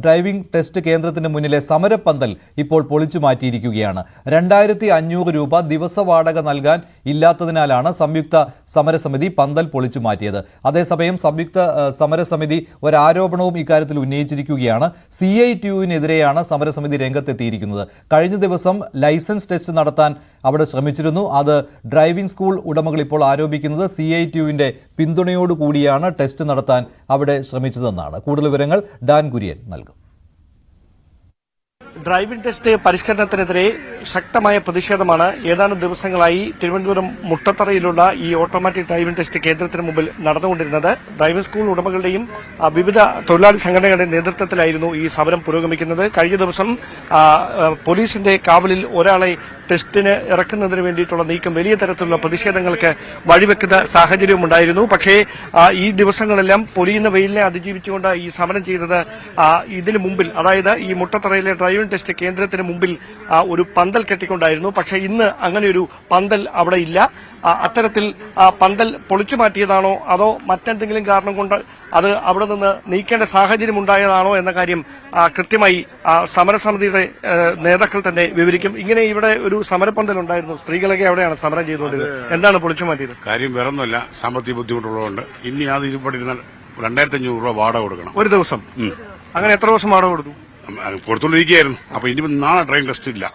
ഡ്രൈവിംഗ് ടെസ്റ്റ് കേന്ദ്രത്തിന് മുന്നിലെ സമരപ്പന്തൽ ഇപ്പോൾ പൊളിച്ചു മാറ്റിയിരിക്കുകയാണ്. 2500 രൂപ ദിവസ വാടക നൽകാൻ ഇല്ലാത്തതിനാലാണ് സംയുക്ത സമരസമിതി പന്തൽ പൊളിച്ചു മാറ്റിയത്. അതേസമയം സംയുക്ത സമരസമിതി ഒരാരോപണവും ഇക്കാര്യത്തിൽ ഉന്നയിച്ചിരിക്കുകയാണ്. CITUവിനെതിരെയാണ് സമരസമിതി രംഗത്തെത്തിയിരിക്കുന്നത്. കഴിഞ്ഞ ദിവസം ലൈസൻസ് ടെസ്റ്റ് നടത്താൻ അവിടെ ശ്രമിച്ചിരുന്നു. അത് ഡ്രൈവിംഗ് സ്കൂൾ ഉടമകൾ ഇപ്പോൾ ആരോപിക്കുന്നത് CITUവിന്റെ പിന്തുണയോടുകൂടിയാണ് ടെസ്റ്റ് നടത്താൻ അവിടെ ശ്രമിച്ചതെന്നാണ്. കൂടുതൽ വിവരങ്ങൾ ഡാൻ കുര്യൻ നൽകും. ഡ്രൈവിംഗ് ടെസ്റ്റ് പരിഷ്കരണത്തിനെതിരെ ശക്തമായ പ്രതിഷേധമാണ് ഏതാനും ദിവസങ്ങളായി തിരുവനന്തപുരം മുട്ടത്തറയിലുള്ള ഈ ഓട്ടോമാറ്റിക് ഡ്രൈവിംഗ് ടെസ്റ്റ് കേന്ദ്രത്തിന് മുമ്പിൽ നടന്നുകൊണ്ടിരുന്നത്. ഡ്രൈവിംഗ് സ്കൂൾ ഉടമകളുടെയും വിവിധ തൊഴിലാളി സംഘടനകളുടെ നേതൃത്വത്തിലായിരുന്നു ഈ സമരം പുരോഗമിക്കുന്നത്. കഴിഞ്ഞ ദിവസം പോലീസിന്റെ കാവലിൽ ഒരാളെ ടെസ്റ്റിന് ഇറക്കുന്നതിന് വേണ്ടിയിട്ടുള്ള നീക്കം വലിയ തരത്തിലുള്ള പ്രതിഷേധങ്ങൾക്ക് വഴിവെക്കുന്ന സാഹചര്യമുണ്ടായിരുന്നു. പക്ഷേ ഈ ദിവസങ്ങളെല്ലാം പൊലിയുന്ന വെയിലിനെ അതിജീവിച്ചുകൊണ്ട് ഈ സമരം ചെയ്തത് ഇതിനു മുമ്പിൽ, അതായത് ഈ മുട്ടത്തറയിലെ ഡ്രൈവിംഗ് ടെസ്റ്റ് കേന്ദ്രത്തിന് മുമ്പിൽ ഒരു പന്തൽ കെട്ടിക്കൊണ്ടായിരുന്നു. പക്ഷേ ഇന്ന് അങ്ങനെ ഒരു പന്തൽ അവിടെ ഇല്ല. അത്തരത്തിൽ പന്തൽ പൊളിച്ചു മാറ്റിയതാണോ അതോ മറ്റെന്തെങ്കിലും കാരണം കൊണ്ട് അത് അവിടെ നിന്ന് നീക്കേണ്ട സാഹചര്യം ഉണ്ടായതാണോ എന്ന കാര്യം കൃത്യമായി സമരസമിതിയുടെ നേതാക്കൾ തന്നെ വിവരിക്കും. ഇങ്ങനെ ഇവിടെ ഒരു സമരപ്പന്തൽ ഉണ്ടായിരുന്നു. സ്ത്രീകളൊക്കെ അവിടെയാണ് സമരം ചെയ്തുകൊണ്ടിരുന്നത്. എന്താണ് പൊളിച്ചു മാറ്റിയത്? കാര്യം വേറൊന്നുമല്ല, സാമ്പത്തിക ബുദ്ധിമുട്ടുള്ളതുകൊണ്ട്. ഇനി അത് ഇരുപടിയിരുന്നാൽ 2500 രൂപ വാടക കൊടുക്കണം ഒരു ദിവസം. അങ്ങനെ എത്ര ദിവസം വാടക കൊടുത്തു? കൊടുത്തോണ്ടിരിക്കുകയായിരുന്നു. അപ്പൊ ഇനി നാളെ ട്രെയിൻ ടെസ്റ്റ് ഇല്ല,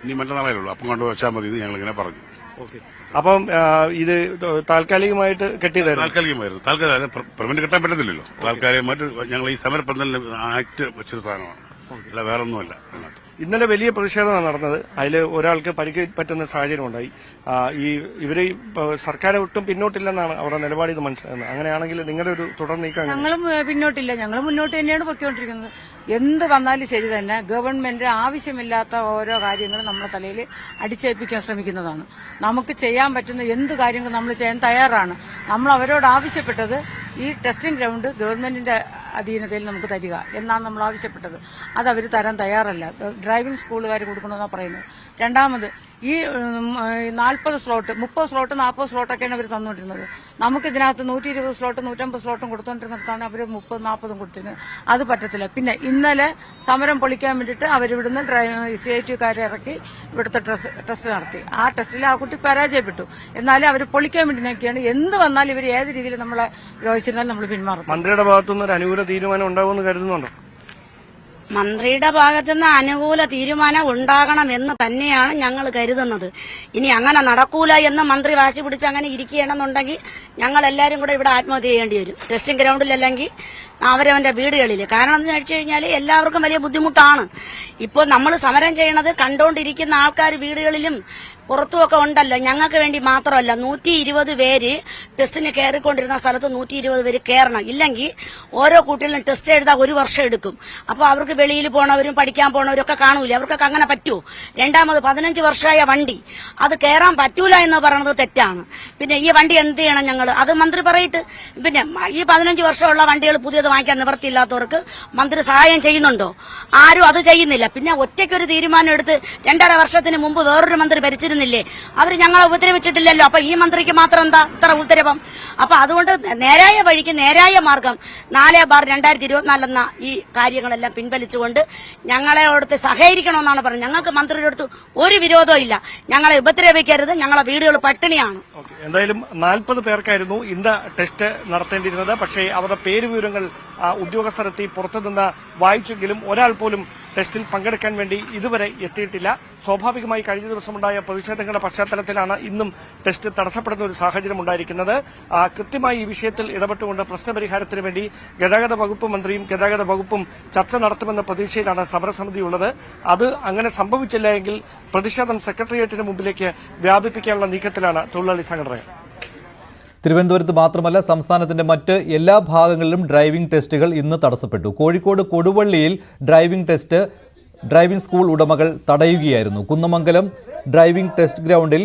ഇനി മറ്റന്നാളേ ഉള്ളൂ. അപ്പം കൊണ്ട് വെച്ചാൽ മതി എന്ന് ഞങ്ങൾ ഇങ്ങനെ പറഞ്ഞു. അപ്പം ഇത് താൽക്കാലികമായിട്ട് കെട്ടിയതായിരുന്നു? താൽക്കാലികമായിരുന്നു. പെർമനന്റ് കെട്ടാൻ പറ്റത്തില്ലല്ലോ. താൽക്കാലികമായിട്ട് ഞങ്ങൾ ഈ സമരപ്പന്തലിന് ആക്ട് വെച്ചൊരു സാധനമാണ്, അല്ല വേറൊന്നുമല്ല. ഇന്നലെ വലിയ പ്രതിഷേധമാണ് നടന്നത്. അതിൽ ഒരാൾക്ക് പരിക്ക് പറ്റുന്ന സാഹചര്യം ഉണ്ടായി. ഇവര് സർക്കാർ ഒട്ടും പിന്നോട്ടില്ലെന്നാണ് അവരുടെ നിലപാട് ഇത് മനസ്സിലാകുന്നത്. അങ്ങനെയാണെങ്കിൽ നിങ്ങളുടെ ഒരു തുടർ നീക്കം? ഞങ്ങളും പിന്നോട്ടില്ല, ഞങ്ങൾ മുന്നോട്ട് തന്നെയാണ് പൊയ്ക്കൊണ്ടിരിക്കുന്നത്. എന്ത് വന്നാലും ശരി തന്നെ ഗവൺമെന്റ് ആവശ്യമില്ലാത്ത ഓരോ കാര്യങ്ങളും നമ്മുടെ തലയിൽ അടിച്ചേൽപ്പിക്കാൻ ശ്രമിക്കുന്നതാണ്. നമുക്ക് ചെയ്യാൻ പറ്റുന്ന എന്ത് കാര്യങ്ങളും നമ്മൾ ചെയ്യാൻ തയ്യാറാണ്. നമ്മൾ അവരോട് ആവശ്യപ്പെട്ടത് ഈ ടെസ്റ്റിംഗ് ഗ്രൗണ്ട് ഗവൺമെന്റിന്റെ അധീനതയിൽ നമുക്ക് തരിക എന്നാണ് നമ്മൾ ആവശ്യപ്പെട്ടത്. അത് അവർ തരാൻ തയ്യാറല്ല. ഡ്രൈവിംഗ് സ്കൂളുകാർ കൊടുക്കണമെന്നാണ് പറയുന്നത്. രണ്ടാമത് ഈ 40 സ്ലോട്ട്, 30 സ്ലോട്ട്, 40 സ്ലോട്ടൊക്കെയാണ് അവർ തന്നുകൊണ്ടിരുന്നത്. നമുക്ക് ഇതിനകത്ത് 120 സ്ലോട്ട്, 150 സ്ലോട്ടും കൊടുത്തുകൊണ്ടിരുന്നിടത്താണ് അവർ 30-40 കൊടുത്തിരുന്നത്. അത് പറ്റത്തില്ല. പിന്നെ ഇന്നലെ സമരം പൊളിക്കാൻ വേണ്ടിയിട്ട് അവരിവിടുന്ന് CITUക്കാരെ ഇറക്കി ഇവിടുത്തെ ടെസ്റ്റ് നടത്തി. ആ ടെസ്റ്റിൽ ആ കുട്ടി പരാജയപ്പെട്ടു. എന്നാലും അവർ പൊളിക്കാൻ വേണ്ടി നോക്കിയാണ്. എന്ത് വന്നാലും ഇവർ ഏത് രീതിയിൽ നമ്മളെ ദ്രോഹിച്ചിരുന്നാലും നമ്മൾ പിന്മാറും. മന്ത്രിയുടെ ഭാഗത്തുനിന്ന് ഒരു അനുകൂല തീരുമാനം ഉണ്ടാവുമെന്ന് കരുതുന്നുണ്ടോ? മന്ത്രിയുടെ ഭാഗത്തുനിന്ന് അനുകൂല തീരുമാനം ഉണ്ടാകണമെന്ന് തന്നെയാണ് ഞങ്ങൾ കരുതുന്നത്. ഇനി അങ്ങനെ നടക്കൂല എന്ന് മന്ത്രി വാശി പിടിച്ച് അങ്ങനെ ഇരിക്കുകയാണെന്നുണ്ടെങ്കിൽ ഞങ്ങൾ എല്ലാവരും കൂടെ ഇവിടെ ആത്മഹത്യ ചെയ്യേണ്ടി വരും. ടെസ്റ്റിംഗ് ഗ്രൗണ്ടിലല്ലെങ്കിൽ അവരവന്റെ വീടുകളിൽ. കാരണം എന്ന് വെച്ച് കഴിഞ്ഞാൽ എല്ലാവർക്കും വലിയ ബുദ്ധിമുട്ടാണ്. ഇപ്പോൾ നമ്മൾ സമരം ചെയ്യണത് കണ്ടുകൊണ്ടിരിക്കുന്ന ആൾക്കാർ വീടുകളിലും പുറത്തുമൊക്കെ ഉണ്ടല്ലോ. ഞങ്ങൾക്ക് വേണ്ടി മാത്രമല്ല, 120 പേര് ടെസ്റ്റിന് കയറിക്കൊണ്ടിരുന്ന സ്ഥലത്ത് 120 പേര് കയറണം. ഇല്ലെങ്കിൽ ഓരോ കുട്ടികളും ടെസ്റ്റ് എഴുതാൻ 1 വർഷം എടുക്കും. അപ്പോൾ അവർക്ക് വെളിയിൽ പോണവരും പഠിക്കാൻ പോണവരും ഒക്കെ കാണൂല. അവർക്കൊക്കെ അങ്ങനെ പറ്റുമോ? രണ്ടാമത് 15 വർഷമായ വണ്ടി അത് കയറാൻ പറ്റൂല എന്ന് പറയുന്നത് തെറ്റാണ്. പിന്നെ ഈ വണ്ടി എന്ത് ചെയ്യണം ഞങ്ങൾ? അത് മന്ത്രി പറയിട്ട്. പിന്നെ ഈ 15 വർഷമുള്ള വണ്ടികൾ പുതിയത് വാങ്ങിക്കാൻ നിവൃത്തിയില്ലാത്തവർക്ക് മന്ത്രി സഹായം ചെയ്യുന്നുണ്ടോ? ആരും അത് ചെയ്യുന്നില്ല. പിന്നെ ഒറ്റയ്ക്കൊരു തീരുമാനം എടുത്ത് 2.5 വർഷത്തിന് മുമ്പ് വേറൊരു മന്ത്രി ഭരിച്ചിരുന്നില്ലേ? അവർ ഞങ്ങളെ ഉപദ്രവിച്ചിട്ടില്ലല്ലോ. അപ്പൊ ഈ മന്ത്രിക്ക് മാത്രം എന്താ ഇത്ര ഉത്തരവം? അപ്പൊ അതുകൊണ്ട് നേരായ വഴിക്ക് നേരായ മാർഗം 4/2024 എന്ന ഈ കാര്യങ്ങളെല്ലാം പിൻവലിച്ചുകൊണ്ട് ഞങ്ങളെയോടത്ത് സഹകരിക്കണമെന്നാണ് പറഞ്ഞത്. ഞങ്ങൾക്ക് മന്ത്രിയുടെ അടുത്ത് ഒരു വിരോധവും ഇല്ല. ഞങ്ങളെ ഉപദ്രവിക്കരുത്, ഞങ്ങളെ വീടുകൾ പട്ടിണിയാണ്. എന്തായാലും 40 പേർക്കായിരുന്നു ഇന്ന് ടെസ്റ്റ് നടത്തേണ്ടിയിരുന്നത്. പക്ഷേ അവരുടെ പേര് വിവരങ്ങൾ ഉദ്യോഗസ്ഥരെത്തി പുറത്തുനിന്ന് വായിച്ചെങ്കിലും ഒരാൾ പോലും ടെസ്റ്റിൽ പങ്കെടുക്കാൻ വേണ്ടി ഇതുവരെ എത്തിയിട്ടില്ല. സ്വാഭാവികമായി കഴിഞ്ഞ ദിവസമുണ്ടായ പ്രതിഷേധങ്ങളുടെ പശ്ചാത്തലത്തിലാണ് ഇന്നും ടെസ്റ്റ് തടസ്സപ്പെടുന്ന ഒരു സാഹചര്യം ഉണ്ടായിരിക്കുന്നത്. കൃത്യമായി ഈ വിഷയത്തിൽ ഇടപെട്ടുകൊണ്ട് പ്രശ്നപരിഹാരത്തിന് വേണ്ടി ഗതാഗത വകുപ്പ് മന്ത്രിയും ഗതാഗത വകുപ്പും ചർച്ച നടത്തുമെന്ന പ്രതീക്ഷയിലാണ് സമരസമിതിയുള്ളത്. അത് അങ്ങനെ സംഭവിച്ചില്ല എങ്കിൽ പ്രതിഷേധം സെക്രട്ടേറിയറ്റിന് മുമ്പിലേക്ക് വ്യാപിപ്പിക്കാനുള്ള നീക്കത്തിലാണ് തൊഴിലാളി സംഘടനകൾ. തിരുവനന്തപുരത്ത് മാത്രമല്ല, സംസ്ഥാനത്തിന്റെ മറ്റ് എല്ലാ ഭാഗങ്ങളിലും ഡ്രൈവിംഗ് ടെസ്റ്റുകൾ ഇന്ന് തടസ്സപ്പെട്ടു. കോഴിക്കോട് കൊടുവള്ളിയിൽ ഡ്രൈവിംഗ് സ്കൂൾ ഉടമകൾ തടയുകയായിരുന്നു. കുന്നമംഗലം ഡ്രൈവിംഗ് ടെസ്റ്റ് ഗ്രൗണ്ടിൽ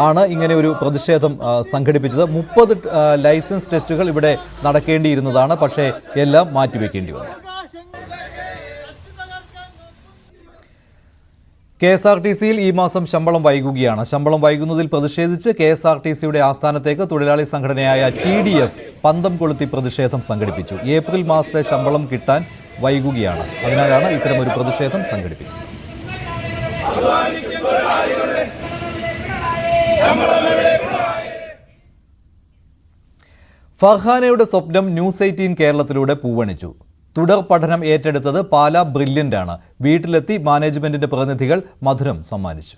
ആണ് ഇങ്ങനെ ഒരു പ്രതിഷേധം സംഘടിപ്പിച്ചത്. 30 ലൈസൻസ് ടെസ്റ്റുകൾ ഇവിടെ നടക്കേണ്ടിയിരുന്നതാണ്, പക്ഷേ എല്ലാം മാറ്റിവെക്കേണ്ടി വന്നു. KSRTCയിൽ ഈ മാസം ശമ്പളം വൈകുകയാണ്. ശമ്പളം വൈകുന്നതിൽ പ്രതിഷേധിച്ച് KSRTCയുടെ ആസ്ഥാനത്തേക്ക് തൊഴിലാളി സംഘടനയായ TDF പന്തം കൊളുത്തി പ്രതിഷേധം സംഘടിപ്പിച്ചു. ഏപ്രിൽ മാസത്തെ ശമ്പളം കിട്ടാൻ വൈകുകയാണ്. അതിനാലാണ് ഇത്തരമൊരു പ്രതിഷേധം സംഘടിപ്പിച്ചത്. ഫർഹാനയുടെ സ്വപ്നം ന്യൂസ് 18 കേരളത്തിലൂടെ പൂവണിച്ചു. തുടർ പഠനം ഏറ്റെടുത്തത് പാലാ ബ്രില്യൻ്റ് ആണ്. വീട്ടിലെത്തി മാനേജ്മെന്റിന്റെ പ്രതിനിധികൾ മധുരം സമ്മാനിച്ചു.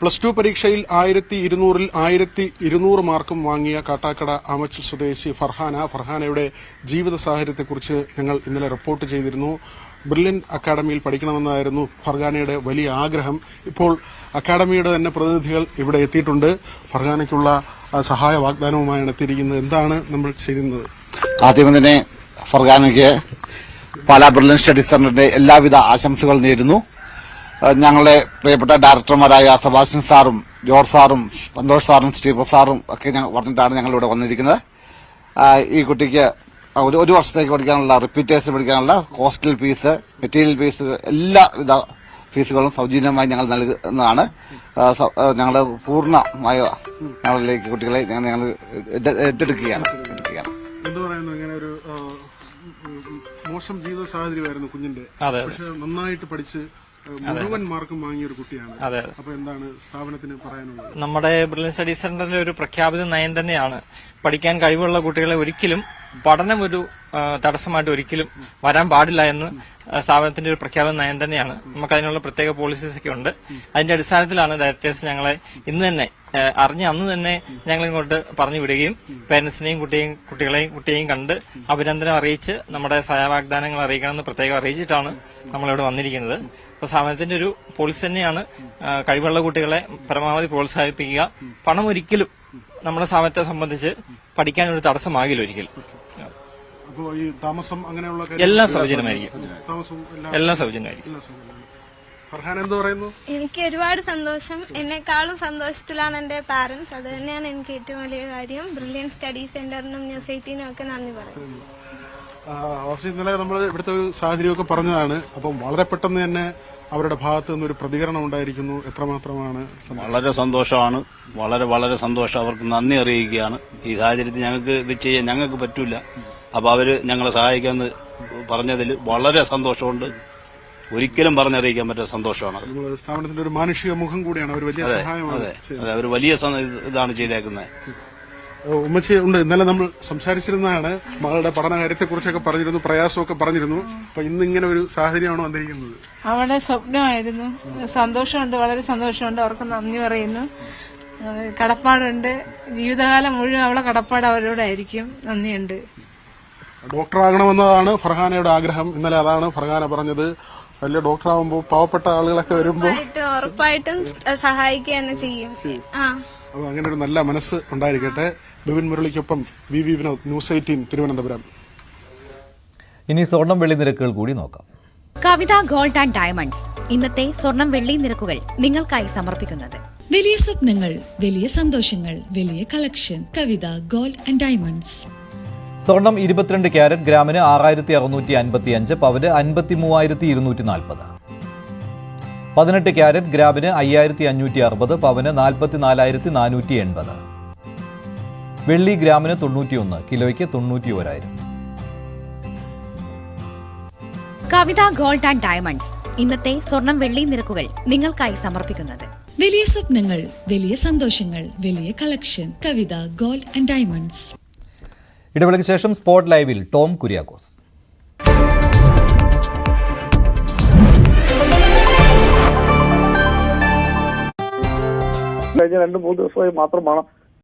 +2 പരീക്ഷയിൽ 1200-ൽ 1200 മാർക്കും വാങ്ങിയ കാട്ടാക്കട ആമച്ചൽ സ്വദേശി ഫർഹാനയുടെ ജീവിത സാഹചര്യത്തെക്കുറിച്ച് ഞങ്ങൾ ഇന്നലെ റിപ്പോർട്ട് ചെയ്തിരുന്നു. ബ്രില്യൻ്റ് അക്കാഡമിയിൽ പഠിക്കണമെന്നായിരുന്നു ഫർഹാനയുടെ വലിയ ആഗ്രഹം. ഇപ്പോൾ അക്കാഡമിയുടെ തന്നെ പ്രതിനിധികൾ ഇവിടെ എത്തിയിട്ടുണ്ട്. ഫർഹാനയ്ക്കുള്ള സഹായ വാഗ്ദാനവുമായാണ് എത്തിയിരിക്കുന്നത്. എന്താണ് നമ്മൾ ചെയ്യുന്നത്? ആദ്യം തന്നെ ഫർഹാനയ്ക്ക് പാലാ ബ്രില്യൻ്റ് സ്റ്റഡി സെന്ററിന്റെ എല്ലാവിധ ആശംസകൾ നേരുന്നു. ഞങ്ങളുടെ പ്രിയപ്പെട്ട ഡയറക്ടർമാരായ സെബാസ്റ്റ്യൻ സാറും ജോർജ് സാറും സന്തോഷ് സാറും സ്റ്റീഫൻ സാറും ഒക്കെ പറഞ്ഞിട്ടാണ് ഞങ്ങളിവിടെ വന്നിരിക്കുന്നത്. ഈ കുട്ടിക്ക് ഒരു വർഷത്തേക്ക് പഠിക്കാനുള്ള റിപ്പീറ്റേഴ്സ് പഠിക്കാനുള്ള ഹോസ്റ്റൽ ഫീസ്, മെറ്റീരിയൽ ഫീസ്, എല്ലാവിധ ഫീസുകളും സൗജന്യമായി ഞങ്ങൾ നൽകുന്നതാണ്. ഞങ്ങൾ പൂർണ്ണമായ ഞങ്ങളിലേക്ക് കുട്ടികളെ ഞങ്ങൾ ഏറ്റെടുക്കുകയാണ്. എന്ത് പറയുന്നു? ഇങ്ങനെ ഒരു മോശം ജീവിത സാഹചര്യമായിരുന്നു കുഞ്ഞിന്റെ. പക്ഷെ നന്നായിട്ട് പഠിച്ച് മുഴുവൻ മാർക്കും വാങ്ങിയ ഒരു കുട്ടിയാണ്. അപ്പൊ എന്താണ് സ്ഥാപനത്തിന് പറയാനുള്ളത്? നമ്മുടെ ബ്രില്യൻ്റ് സ്റ്റഡി സെന്ററിന്റെ ഒരു പ്രഖ്യാപിത നയം തന്നെയാണ് പഠിക്കാൻ കഴിവുള്ള കുട്ടികളെ ഒരിക്കലും പഠനം ഒരു തടസ്സമായിട്ട് ഒരിക്കലും വരാൻ പാടില്ല എന്ന് സ്ഥാപനത്തിന്റെ ഒരു പ്രഖ്യാപന നയം തന്നെയാണ്. നമുക്ക് അതിനുള്ള പ്രത്യേക പോളിസീസ് ഒക്കെ ഉണ്ട്. അതിന്റെ അടിസ്ഥാനത്തിലാണ് ഡയറക്ടേഴ്സ് ഞങ്ങളെ ഇന്ന് തന്നെ അറിഞ്ഞ അന്ന് തന്നെ ഞങ്ങൾ ഇങ്ങോട്ട് പറഞ്ഞു വിടുകയും പേരൻസിനെയും കുട്ടിയെയും കണ്ട് അഭിനന്ദനം അറിയിച്ച് നമ്മുടെ സഹായവാഗ്ദാനങ്ങൾ അറിയിക്കണമെന്ന് പ്രത്യേകം അറിയിച്ചിട്ടാണ് നമ്മളിവിടെ വന്നിരിക്കുന്നത്. അപ്പോൾ സ്ഥാപനത്തിന്റെ ഒരു പോളിസി തന്നെയാണ് കഴിവുള്ള കുട്ടികളെ പരമാവധി പ്രോത്സാഹിപ്പിക്കുക. പണം ഒരിക്കലും നമ്മുടെ സ്ഥാപനത്തെ സംബന്ധിച്ച് പഠിക്കാൻ ഒരു തടസ്സമാകില്ല ഒരിക്കലും. എല്ലാം സൗജന്യമായിരിക്കും. എല്ലാം സൗജന്യമായിരിക്കും. എനിക്ക് ഒരുപാട് സന്തോഷം. എന്നെക്കാളും സന്തോഷത്തിലാണ് എന്റെ പാരന്റ്സ്. അത് തന്നെയാണ് എനിക്ക് ഏറ്റവും വലിയ കാര്യം. ബ്രില്യൻ്റ് സ്റ്റഡി സെന്ററിനും ന്യൂസ് 18 ഒക്കെ നന്ദി പറയുന്നു. ഇന്നലെ നമ്മൾ ഇവിടുത്തെ ഒരു സാഹചര്യമൊക്കെ പറഞ്ഞതാണ്. അപ്പം വളരെ പെട്ടെന്ന് തന്നെ അവരുടെ ഭാഗത്ത് നിന്നൊരു പ്രതികരണം ഉണ്ടായിരിക്കുന്നു. എത്രമാത്രമാണ്? വളരെ സന്തോഷമാണ്. വളരെ സന്തോഷം. അവർക്ക് നന്ദി അറിയിക്കുകയാണ്. ഈ സാഹചര്യത്തിൽ ഞങ്ങൾക്ക് ഇത് ചെയ്യാൻ ഞങ്ങൾക്ക് പറ്റൂല. അപ്പൊ അവര് ഞങ്ങളെ സഹായിക്കാന്ന് പറഞ്ഞതിൽ വളരെ സന്തോഷമുണ്ട്. ഒരിക്കലും പറഞ്ഞറിയിക്കാൻ പറ്റുന്ന സന്തോഷമാണ്. സ്ഥാപനത്തിന്റെ ഒരു മാനുഷിക മുഖം കൂടിയാണ്. അവർ വലിയ സഹായമാണ്. അതെ, അവർ വലിയ ഇതാണ് ചെയ്തേക്കുന്നത്. ഉമ്മച്ചി ഉണ്ട്. ഇന്നലെ നമ്മൾ സംസാരിച്ചിരുന്നതാണ്. മകളുടെ പഠന കാര്യത്തെ കുറിച്ചൊക്കെ പറഞ്ഞിരുന്നു, പ്രയാസമൊക്കെ പറഞ്ഞിരുന്നു. അപ്പൊ ഇന്ന് ഇങ്ങനെ ഒരു സാഹചര്യമാണോ വന്നിരിക്കുന്നത്? അവളുടെ സ്വപ്നമായിരുന്നു. സന്തോഷമുണ്ട്, വളരെ സന്തോഷമുണ്ട്. അവർക്ക് നന്ദി പറയുന്നു. കടപ്പാടുണ്ട്. ജീവിതകാലം മുഴുവൻ അവളെ കടപ്പാട് അവരോടായിരിക്കും. നന്ദിയുണ്ട്. ഡോക്ടറാകണമെന്നതാണ് ഫർഹാനയുടെ ആഗ്രഹം. ഇന്നലെ അതാണ് ഫർഹാന പറഞ്ഞത്. വലിയ ഡോക്ടറാകുമ്പോൾ പാവപ്പെട്ട ആളുകളൊക്കെ വരുമ്പോൾ ഉറപ്പായിട്ടും സഹായിക്കുക തന്നെ ചെയ്യും. ആ അപ്പോൾ അങ്ങനെ ഒരു നല്ല മനസ്സ് ഉണ്ടായിരിക്കട്ടെ. ബിപിൻ മുരളിക്കൊപ്പം വി വിനോദ്, ന്യൂസ് 18 തിരുവനന്തപുരം. ഇനി സ്വർണം വെള്ളി നിരക്കുകൾ കൂടി നോക്കാം. കവിത ഗോൾഡ് ആൻഡ് ഡയമണ്ട്സ് ഇന്നത്തെ സ്വർണം വെള്ളി നിരക്കുകൾ നിങ്ങൾക്കായി സമർപ്പിക്കുന്നത്. വലിയ സ്വപ്നങ്ങൾ, വലിയ സന്തോഷങ്ങൾ, വലിയ collection. Kavitha gold and diamonds. സ്വർണം 22 ക്യാരറ്റ് ഗ്രാമിന് 6655, പവന് 53,240. 18 ക്യാരറ്റ് ഗ്രാമിന് 5560, പവന് 44,480. വെള്ളി ഗ്രാമിന് 91, കിലോയ്ക്ക് 91,000. കവിത ഗോൾഡ് ആൻഡ് ഡയമണ്ട്സ് ഇന്നത്തെ സ്വർണം വെള്ളി നിരക്കുകൾ നിങ്ങൾക്കായി സമർപ്പിക്കുന്നത്. വലിയ സ്വപ്നങ്ങൾ, വലിയ സന്തോഷങ്ങൾ, വലിയ collection. Kavitha gold and diamonds. ഇടവേളയ്ക്ക് ശേഷം സ്പോട്ട് ലൈവിൽ ടോം കുര്യാക്കോസ്. കഴിഞ്ഞ 2-3 ദിവസമായി മാത്രമാണ്